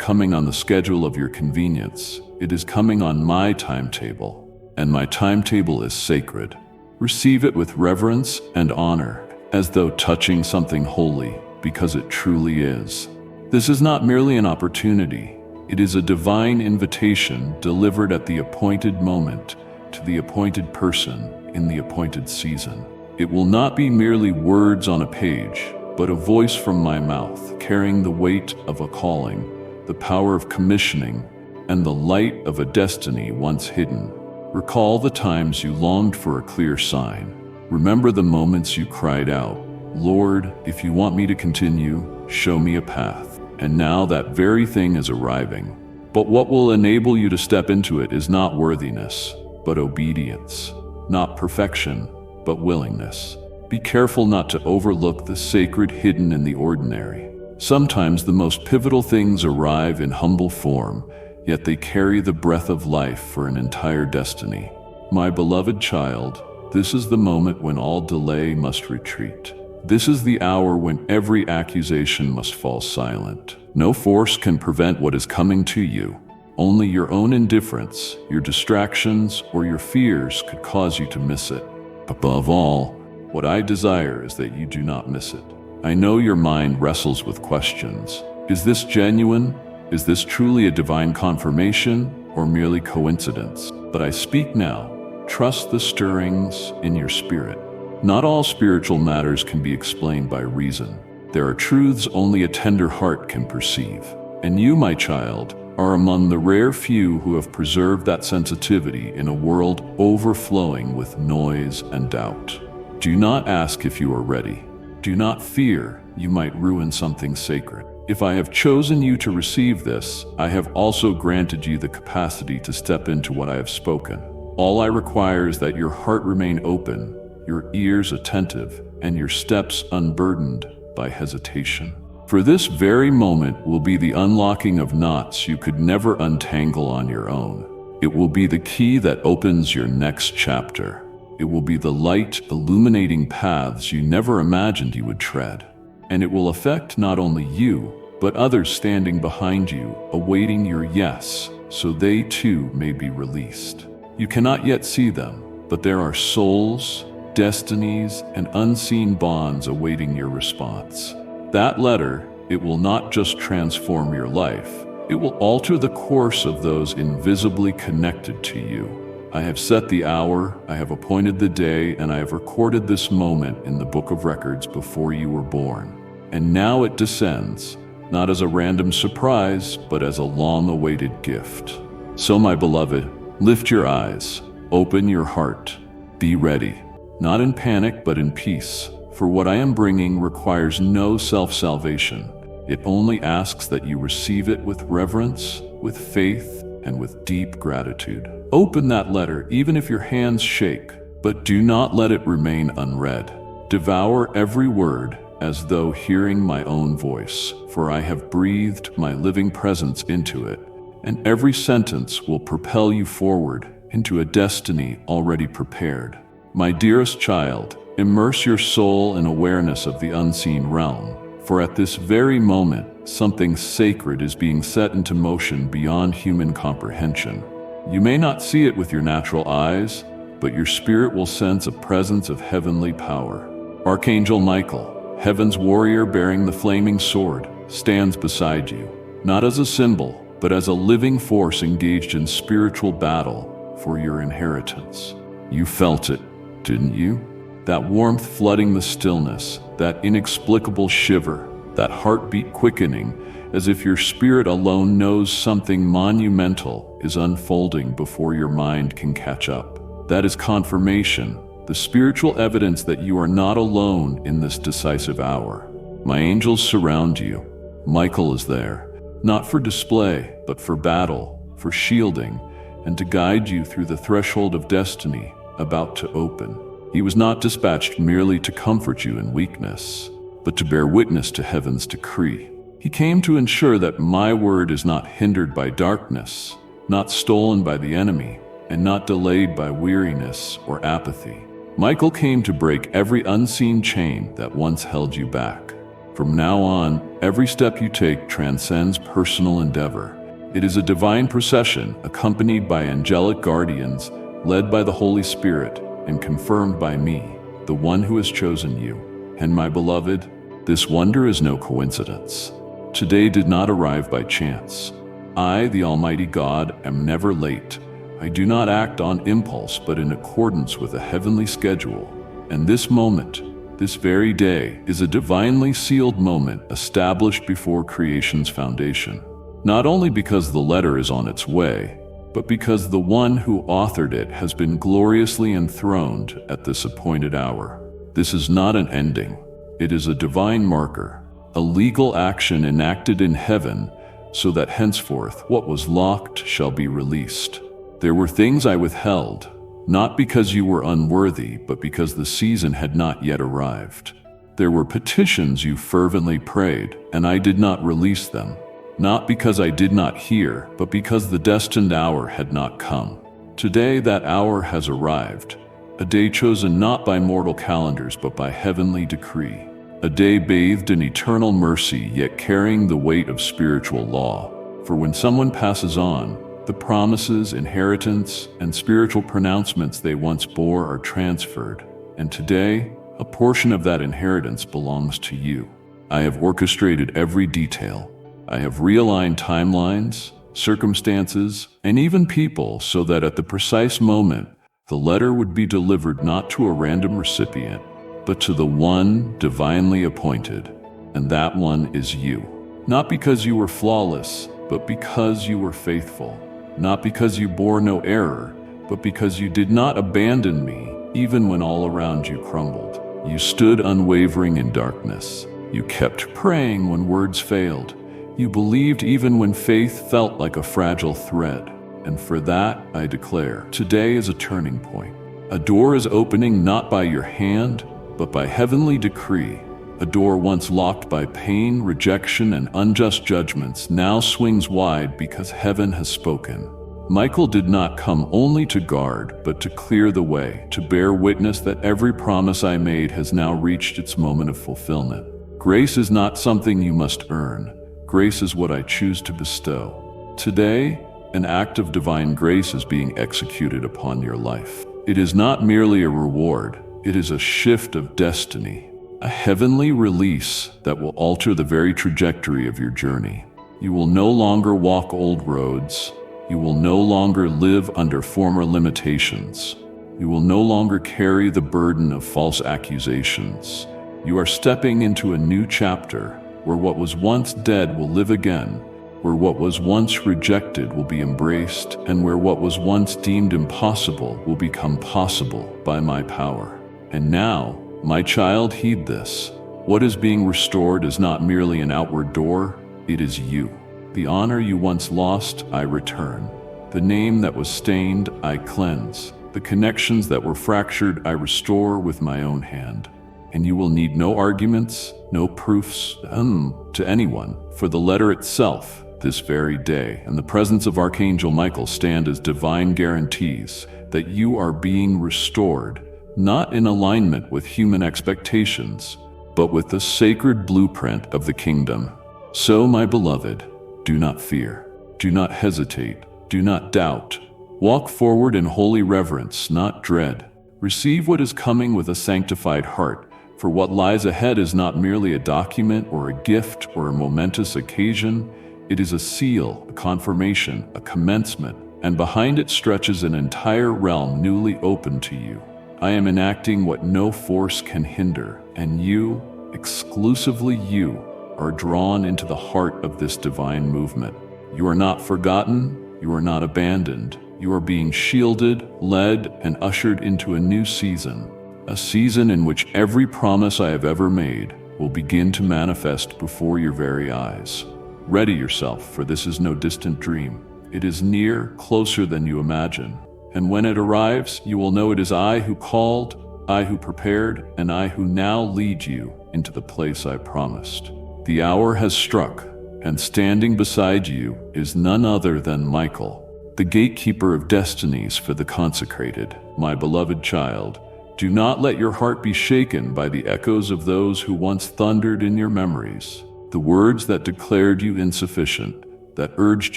coming on the schedule of your convenience. It is coming on my timetable, and my timetable is sacred. Receive it with reverence and honor, as though touching something holy, because it truly is. This is not merely an opportunity. It is a divine invitation delivered at the appointed moment to the appointed person in the appointed season. It will not be merely words on a page, but a voice from my mouth carrying the weight of a calling, the power of commissioning, and the light of a destiny once hidden. Recall the times you longed for a clear sign. Remember the moments you cried out, Lord, if you want me to continue, show me a path. And now that very thing is arriving. But what will enable you to step into it is not worthiness, but obedience. Not perfection, but willingness. Be careful not to overlook the sacred hidden in the ordinary. Sometimes the most pivotal things arrive in humble form, yet they carry the breath of life for an entire destiny. My beloved child, this is the moment when all delay must retreat. This is the hour when every accusation must fall silent. No force can prevent what is coming to you. Only your own indifference, your distractions, or your fears could cause you to miss it. Above all, what I desire is that you do not miss it. I know your mind wrestles with questions. Is this genuine? Is this truly a divine confirmation, or merely coincidence? But I speak now. Trust the stirrings in your spirit. Not all spiritual matters can be explained by reason. There are truths only a tender heart can perceive. And you, my child, are among the rare few who have preserved that sensitivity in a world overflowing with noise and doubt. Do not ask if you are ready. Do not fear you might ruin something sacred. If I have chosen you to receive this, I have also granted you the capacity to step into what I have spoken. All I require is that your heart remain open, your ears attentive, and your steps unburdened by hesitation. For this very moment will be the unlocking of knots you could never untangle on your own. It will be the key that opens your next chapter. It will be the light illuminating paths you never imagined you would tread. And it will affect not only you, but others standing behind you, awaiting your yes, so they too may be released. You cannot yet see them, but there are souls, destinies, and unseen bonds awaiting your response. That letter, it will not just transform your life, it will alter the course of those invisibly connected to you. I have set the hour, I have appointed the day, and I have recorded this moment in the book of records before you were born. And now it descends, not as a random surprise, but as a long-awaited gift. So, my beloved, lift your eyes, open your heart, be ready. Not in panic, but in peace. For what I am bringing requires no self-salvation. It only asks that you receive it with reverence, with faith, and with deep gratitude. Open that letter, even if your hands shake, but do not let it remain unread. Devour every word as though hearing my own voice, for I have breathed my living presence into it, and every sentence will propel you forward into a destiny already prepared. My dearest child, immerse your soul in awareness of the unseen realm, for at this very moment, something sacred is being set into motion beyond human comprehension. You may not see it with your natural eyes, but your spirit will sense a presence of heavenly power. Archangel Michael, heaven's warrior bearing the flaming sword, stands beside you, not as a symbol, but as a living force engaged in spiritual battle for your inheritance. You felt it, didn't you? That warmth flooding the stillness, that inexplicable shiver, that heartbeat quickening, as if your spirit alone knows something monumental is unfolding before your mind can catch up. That is confirmation, the spiritual evidence that you are not alone in this decisive hour. My angels surround you. Michael is there, not for display, but for battle, for shielding, and to guide you through the threshold of destiny about to open. He was not dispatched merely to comfort you in weakness, but to bear witness to heaven's decree. He came to ensure that my word is not hindered by darkness, not stolen by the enemy, and not delayed by weariness or apathy. Michael came to break every unseen chain that once held you back. From now on, every step you take transcends personal endeavor. It is a divine procession accompanied by angelic guardians, led by the Holy Spirit, and confirmed by me, the one who has chosen you. And my beloved, this wonder is no coincidence. Today did not arrive by chance. I, the Almighty God, am never late. I do not act on impulse, but in accordance with a heavenly schedule. And this moment, this very day, is a divinely sealed moment established before creation's foundation. Not only because the letter is on its way, but because the one who authored it has been gloriously enthroned at this appointed hour. This is not an ending. It is a divine marker, a legal action enacted in heaven, so that henceforth what was locked shall be released. There were things I withheld, not because you were unworthy, but because the season had not yet arrived. There were petitions you fervently prayed, and I did not release them, not because I did not hear, but because the destined hour had not come. Today that hour has arrived, a day chosen not by mortal calendars, but by heavenly decree. a day bathed in eternal mercy yet carrying the weight of spiritual law. For when someone passes on, the promises, inheritance, and spiritual pronouncements they once bore are transferred, and today, a portion of that inheritance belongs to you. I have orchestrated every detail. I have realigned timelines, circumstances, and even people so that at the precise moment, the letter would be delivered not to a random recipient, but to the one divinely appointed, and that one is you. Not because you were flawless, but because you were faithful. Not because you bore no error, but because you did not abandon me, even when all around you crumbled. You stood unwavering in darkness. You kept praying when words failed. You believed even when faith felt like a fragile thread. And for that, I declare, today is a turning point. A door is opening not by your hand, but by heavenly decree. A door once locked by pain, rejection, and unjust judgments now swings wide because heaven has spoken. Michael did not come only to guard, but to clear the way, to bear witness that every promise I made has now reached its moment of fulfillment. Grace is not something you must earn. Grace is what I choose to bestow. Today, an act of divine grace is being executed upon your life. It is not merely a reward, it is a shift of destiny. A heavenly release that will alter the very trajectory of your journey. You will no longer walk old roads. You will no longer live under former limitations. You will no longer carry the burden of false accusations. You are stepping into a new chapter where what was once dead will live again, where what was once rejected will be embraced, and where what was once deemed impossible will become possible by my power. And now, my child, heed this. What is being restored is not merely an outward door, it is you. The honor you once lost, I return. The name that was stained, I cleanse. The connections that were fractured, I restore with my own hand. And you will need no arguments, no proofs, to anyone, for the letter itself, this very day, and the presence of Archangel Michael stand as divine guarantees that you are being restored, not in alignment with human expectations, but with the sacred blueprint of the kingdom. So, my beloved, do not fear, do not hesitate, do not doubt. Walk forward in holy reverence, not dread. Receive what is coming with a sanctified heart, for what lies ahead is not merely a document or a gift or a momentous occasion. It is a seal, a confirmation, a commencement, and behind it stretches an entire realm newly open to you. I am enacting what no force can hinder, and you, exclusively you, are drawn into the heart of this divine movement. You are not forgotten, you are not abandoned. You are being shielded, led, and ushered into a new season, a season in which every promise I have ever made will begin to manifest before your very eyes. Ready yourself, for this is no distant dream. It is near, closer than you imagine. And when it arrives, you will know it is I who called, I who prepared, and I who now lead you into the place I promised. The hour has struck, and standing beside you is none other than Michael, the gatekeeper of destinies for the consecrated. My beloved child, do not let your heart be shaken by the echoes of those who once thundered in your memories, the words that declared you insufficient, that urged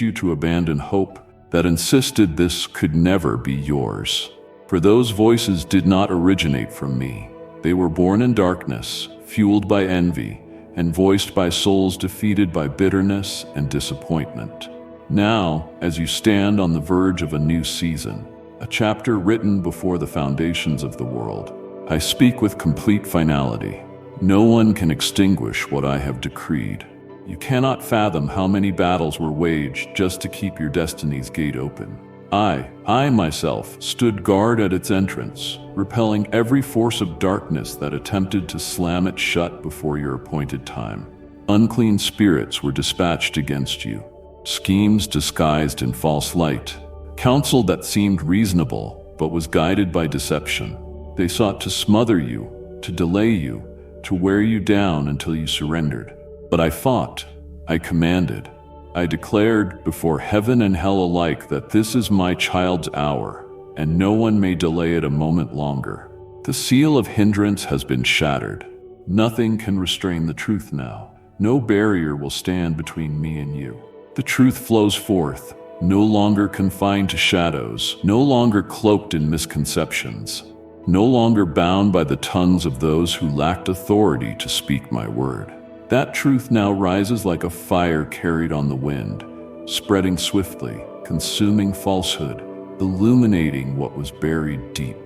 you to abandon hope, that insisted this could never be yours. For those voices did not originate from me. They were born in darkness, fueled by envy, and voiced by souls defeated by bitterness and disappointment. Now, as you stand on the verge of a new season, a chapter written before the foundations of the world, I speak with complete finality. No one can extinguish what I have decreed. You cannot fathom how many battles were waged just to keep your destiny's gate open. I myself stood guard at its entrance, repelling every force of darkness that attempted to slam it shut before your appointed time. Unclean spirits were dispatched against you, schemes disguised in false light, counsel that seemed reasonable but was guided by deception. They sought to smother you, to delay you, to wear you down until you surrendered. But I fought, I commanded, I declared before heaven and hell alike that this is my child's hour, and no one may delay it a moment longer. The seal of hindrance has been shattered. Nothing can restrain the truth now. No barrier will stand between me and you. The truth flows forth, no longer confined to shadows, no longer cloaked in misconceptions, no longer bound by the tongues of those who lacked authority to speak my word. That truth now rises like a fire carried on the wind, spreading swiftly, consuming falsehood, illuminating what was buried deep.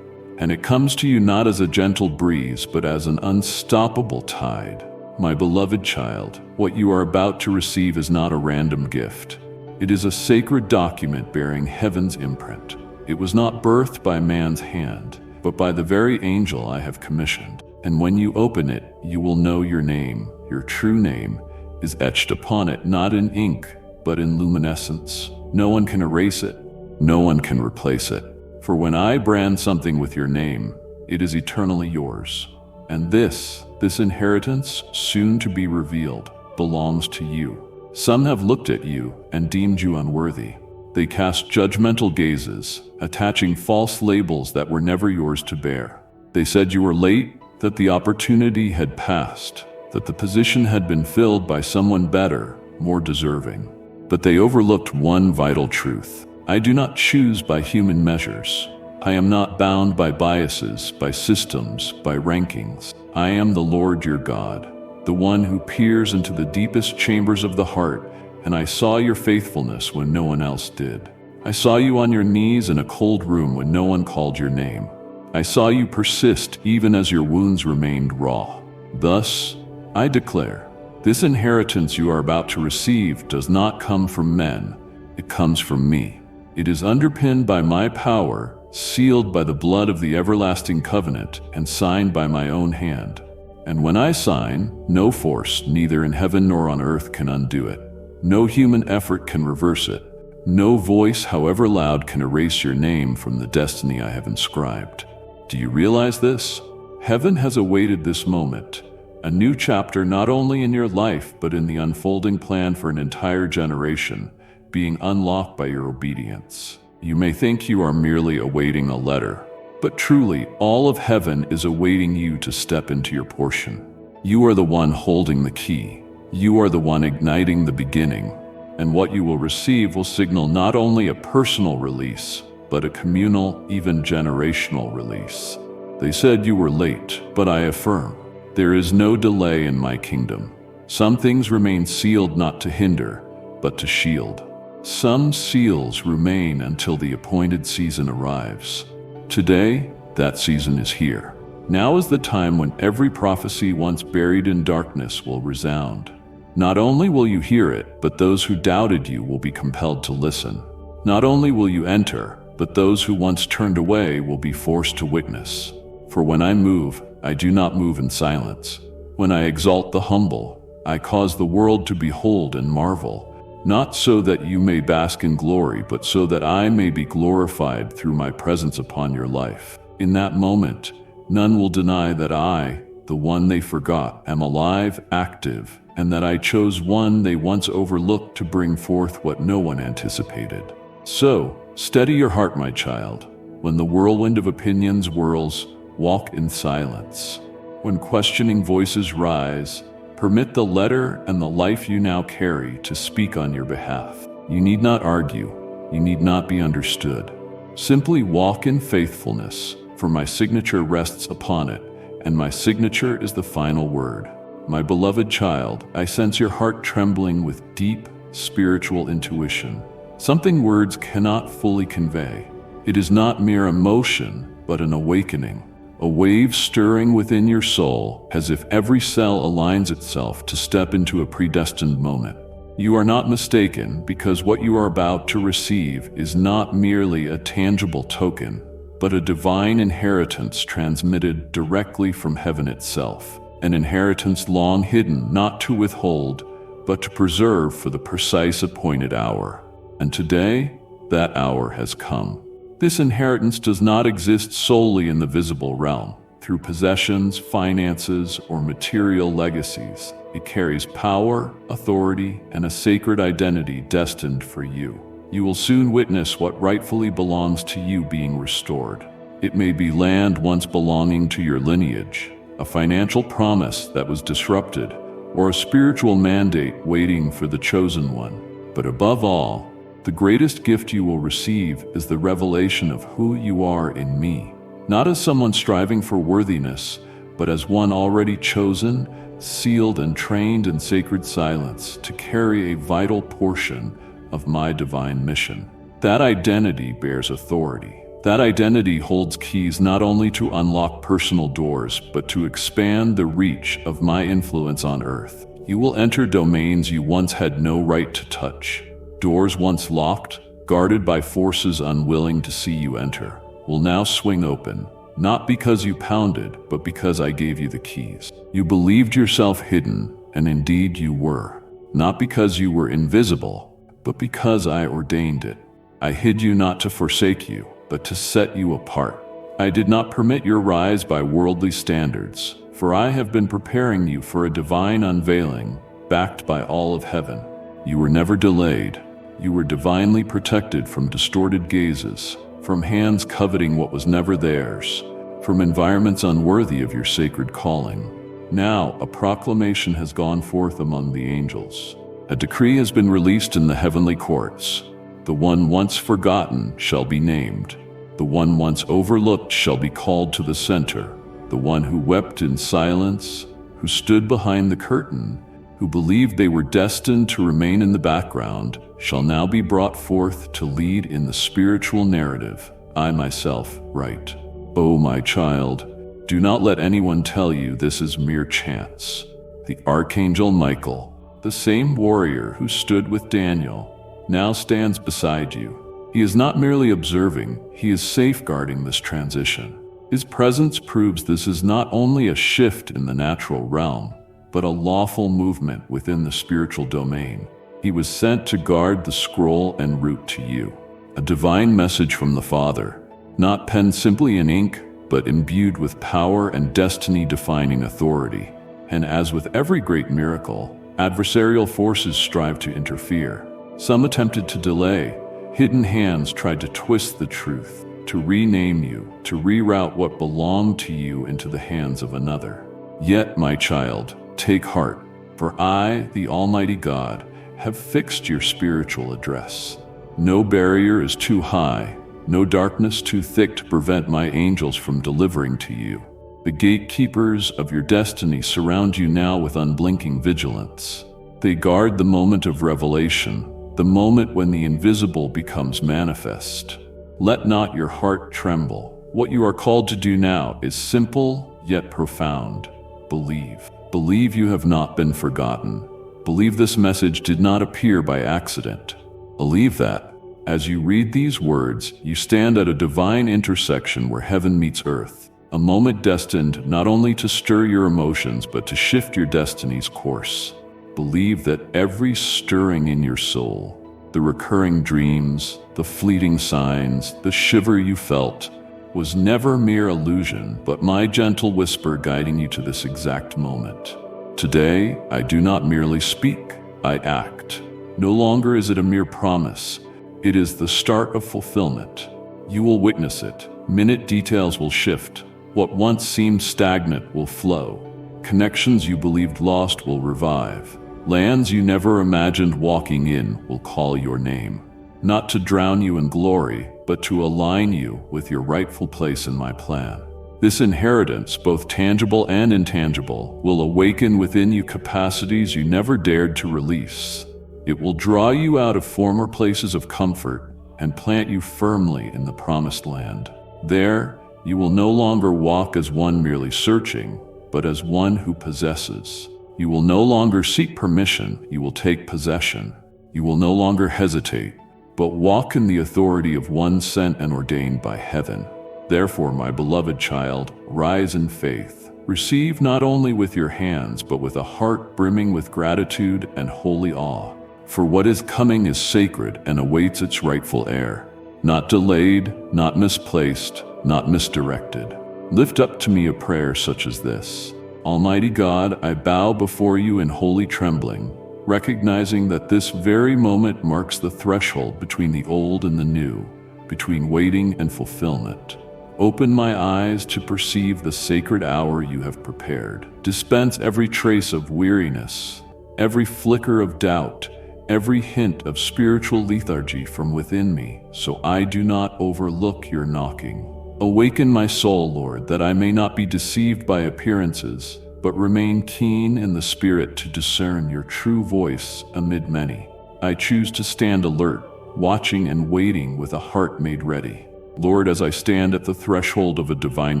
And it comes to you not as a gentle breeze, but as an unstoppable tide. My beloved child, what you are about to receive is not a random gift. It is a sacred document bearing heaven's imprint. It was not birthed by man's hand, but by the very angel I have commissioned. And when you open it, you will know your name, your true name, is etched upon it not in ink, but in luminescence. No one can erase it. No one can replace it. For when I brand something with your name, it is eternally yours. And this inheritance, soon to be revealed, belongs to you. Some have looked at you and deemed you unworthy. They cast judgmental gazes, attaching false labels that were never yours to bear. They said you were late, that the opportunity had passed, that the position had been filled by someone better, more deserving. But they overlooked one vital truth. I do not choose by human measures. I am not bound by biases, by systems, by rankings. I am the Lord your God, the one who peers into the deepest chambers of the heart, and I saw your faithfulness when no one else did. I saw you on your knees in a cold room when no one called your name. I saw you persist even as your wounds remained raw. Thus, I declare, this inheritance you are about to receive does not come from men, it comes from me. It is underpinned by my power, sealed by the blood of the everlasting covenant, and signed by my own hand. And when I sign, no force, neither in heaven nor on earth, can undo it. No human effort can reverse it. No voice, however loud, can erase your name from the destiny I have inscribed. Do you realize this? Heaven has awaited this moment, a new chapter not only in your life, but in the unfolding plan for an entire generation, being unlocked by your obedience. You may think you are merely awaiting a letter, but truly, all of heaven is awaiting you to step into your portion. You are the one holding the key. You are the one igniting the beginning, and what you will receive will signal not only a personal release, but a communal, even generational release. They said you were late, but I affirm, there is no delay in my kingdom. Some things remain sealed not to hinder, but to shield. Some seals remain until the appointed season arrives. Today, that season is here. Now is the time when every prophecy once buried in darkness will resound. Not only will you hear it, but those who doubted you will be compelled to listen. Not only will you enter, but those who once turned away will be forced to witness. For when I move, I do not move in silence. When I exalt the humble, I cause the world to behold and marvel. Not so that you may bask in glory, but so that I may be glorified through my presence upon your life. In that moment, none will deny that I, the one they forgot, am alive, active, and that I chose one they once overlooked to bring forth what no one anticipated. So, steady your heart, my child. When the whirlwind of opinions whirls, walk in silence. When questioning voices rise, permit the letter and the life you now carry to speak on your behalf. You need not argue. You need not be understood. Simply walk in faithfulness, for my signature rests upon it, and my signature is the final word. My beloved child, I sense your heart trembling with deep, spiritual intuition, something words cannot fully convey. It is not mere emotion, but an awakening, a wave stirring within your soul, as if every cell aligns itself to step into a predestined moment. You are not mistaken, because what you are about to receive is not merely a tangible token, but a divine inheritance transmitted directly from heaven itself. An inheritance long hidden, not to withhold, but to preserve for the precise appointed hour. And today, that hour has come. This inheritance does not exist solely in the visible realm, through possessions, finances, or material legacies. It carries power, authority, and a sacred identity destined for you. You will soon witness what rightfully belongs to you being restored. It may be land once belonging to your lineage, a financial promise that was disrupted, or a spiritual mandate waiting for the chosen one. But above all, the greatest gift you will receive is the revelation of who you are in me, not as someone striving for worthiness, but as one already chosen, sealed, and trained in sacred silence to carry a vital portion of my divine mission. That identity bears authority. That identity holds keys not only to unlock personal doors, but to expand the reach of my influence on earth. You will enter domains you once had no right to touch. Doors once locked, guarded by forces unwilling to see you enter, will now swing open, not because you pounded, but because I gave you the keys. You believed yourself hidden, and indeed you were. Not because you were invisible, but because I ordained it. I hid you not to forsake you, but to set you apart. I did not permit your rise by worldly standards, for I have been preparing you for a divine unveiling, backed by all of heaven. You were never delayed. You were divinely protected from distorted gazes, from hands coveting what was never theirs, from environments unworthy of your sacred calling. Now, a proclamation has gone forth among the angels. A decree has been released in the heavenly courts. The one once forgotten shall be named. The one once overlooked shall be called to the center. The one who wept in silence, who stood behind the curtain, who believed they were destined to remain in the background, shall now be brought forth to lead in the spiritual narrative I myself write. O my child, do not let anyone tell you this is mere chance. The Archangel Michael, the same warrior who stood with Daniel, now stands beside you. He is not merely observing, he is safeguarding this transition. His presence proves this is not only a shift in the natural realm, but a lawful movement within the spiritual domain. He was sent to guard the scroll en route to you. A divine message from the Father, not penned simply in ink, but imbued with power and destiny-defining authority. And as with every great miracle, adversarial forces strive to interfere. Some attempted to delay. Hidden hands tried to twist the truth, to rename you, to reroute what belonged to you into the hands of another. Yet, my child, take heart, for I, the Almighty God, have fixed your spiritual address. No barrier is too high, no darkness too thick to prevent my angels from delivering to you. The gatekeepers of your destiny surround you now with unblinking vigilance. They guard the moment of revelation, the moment when the invisible becomes manifest. Let not your heart tremble. What you are called to do now is simple yet profound. Believe. Believe you have not been forgotten. Believe this message did not appear by accident. Believe that, as you read these words, you stand at a divine intersection where heaven meets earth, a moment destined not only to stir your emotions but to shift your destiny's course. Believe that every stirring in your soul, the recurring dreams, the fleeting signs, the shiver you felt, was never mere illusion, but my gentle whisper guiding you to this exact moment. Today, I do not merely speak, I act. No longer is it a mere promise, it is the start of fulfillment. You will witness it. Minute details will shift. What once seemed stagnant will flow. Connections you believed lost will revive. Lands you never imagined walking in will call your name. Not to drown you in glory, but to align you with your rightful place in my plan. This inheritance, both tangible and intangible, will awaken within you capacities you never dared to release. It will draw you out of former places of comfort and plant you firmly in the promised land. There, you will no longer walk as one merely searching, but as one who possesses. You will no longer seek permission, you will take possession. You will no longer hesitate, but walk in the authority of one sent and ordained by heaven. Therefore, my beloved child, rise in faith. Receive not only with your hands, but with a heart brimming with gratitude and holy awe. For what is coming is sacred and awaits its rightful heir. Not delayed, not misplaced, not misdirected. Lift up to me a prayer such as this. Almighty God, I bow before you in holy trembling, recognizing that this very moment marks the threshold between the old and the new, between waiting and fulfillment. Open my eyes to perceive the sacred hour you have prepared. Dispense every trace of weariness, every flicker of doubt, every hint of spiritual lethargy from within me, so I do not overlook your knocking. Awaken my soul, Lord, that I may not be deceived by appearances, but remain keen in the spirit to discern your true voice amid many. I choose to stand alert, watching and waiting with a heart made ready. Lord, as I stand at the threshold of a divine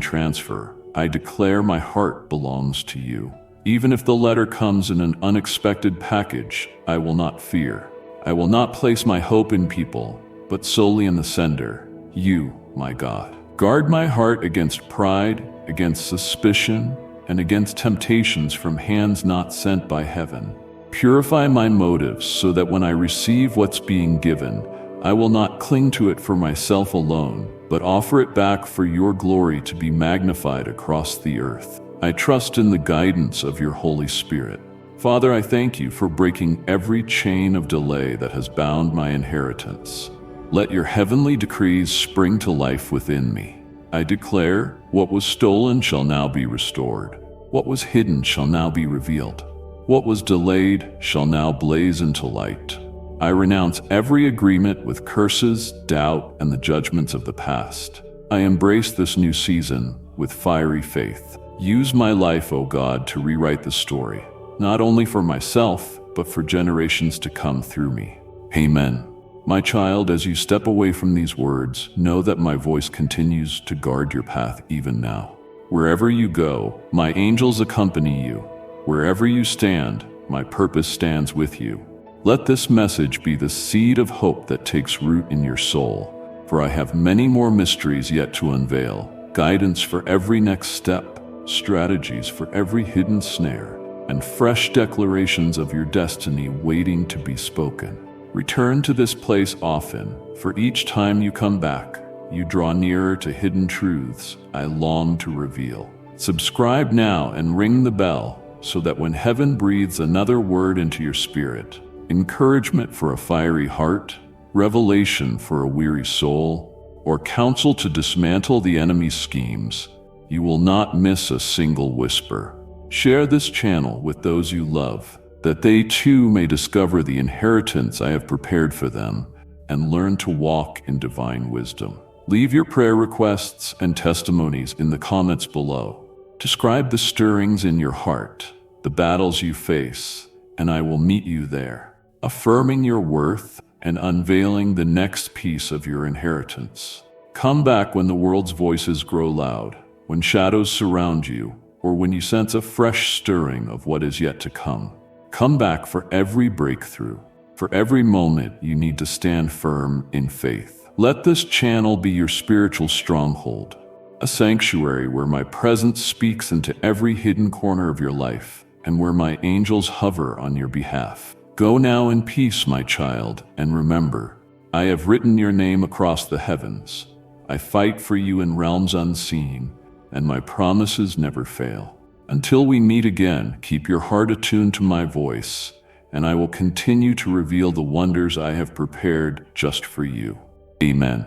transfer, I declare my heart belongs to you. Even if the letter comes in an unexpected package, I will not fear. I will not place my hope in people, but solely in the sender, you, my God. Guard my heart against pride, against suspicion, and against temptations from hands not sent by heaven. Purify my motives so that when I receive what's being given, I will not cling to it for myself alone, but offer it back for your glory to be magnified across the earth. I trust in the guidance of your Holy Spirit. Father, I thank you for breaking every chain of delay that has bound my inheritance. Let your heavenly decrees spring to life within me. I declare, what was stolen shall now be restored. What was hidden shall now be revealed. What was delayed shall now blaze into light. I renounce every agreement with curses, doubt, and the judgments of the past. I embrace this new season with fiery faith. Use my life, O God, to rewrite the story, not only for myself, but for generations to come through me. Amen. My child, as you step away from these words, know that my voice continues to guard your path even now. Wherever you go, my angels accompany you. Wherever you stand, my purpose stands with you. Let this message be the seed of hope that takes root in your soul, for I have many more mysteries yet to unveil, guidance for every next step, strategies for every hidden snare, and fresh declarations of your destiny waiting to be spoken. Return to this place often, for each time you come back, you draw nearer to hidden truths I long to reveal. Subscribe now and ring the bell so that when heaven breathes another word into your spirit, encouragement for a fiery heart, revelation for a weary soul, or counsel to dismantle the enemy's schemes, you will not miss a single whisper. Share this channel with those you love, that they too may discover the inheritance I have prepared for them and learn to walk in divine wisdom. Leave your prayer requests and testimonies in the comments below. Describe the stirrings in your heart, the battles you face, and I will meet you there, affirming your worth and unveiling the next piece of your inheritance. Come back when the world's voices grow loud, when shadows surround you, or when you sense a fresh stirring of what is yet to come. Come back for every breakthrough, for every moment you need to stand firm in faith. Let this channel be your spiritual stronghold, a sanctuary where my presence speaks into every hidden corner of your life, and where my angels hover on your behalf. Go now in peace, my child, and remember, I have written your name across the heavens. I fight for you in realms unseen, and my promises never fail. Until we meet again, keep your heart attuned to my voice, and I will continue to reveal the wonders I have prepared just for you. Amen.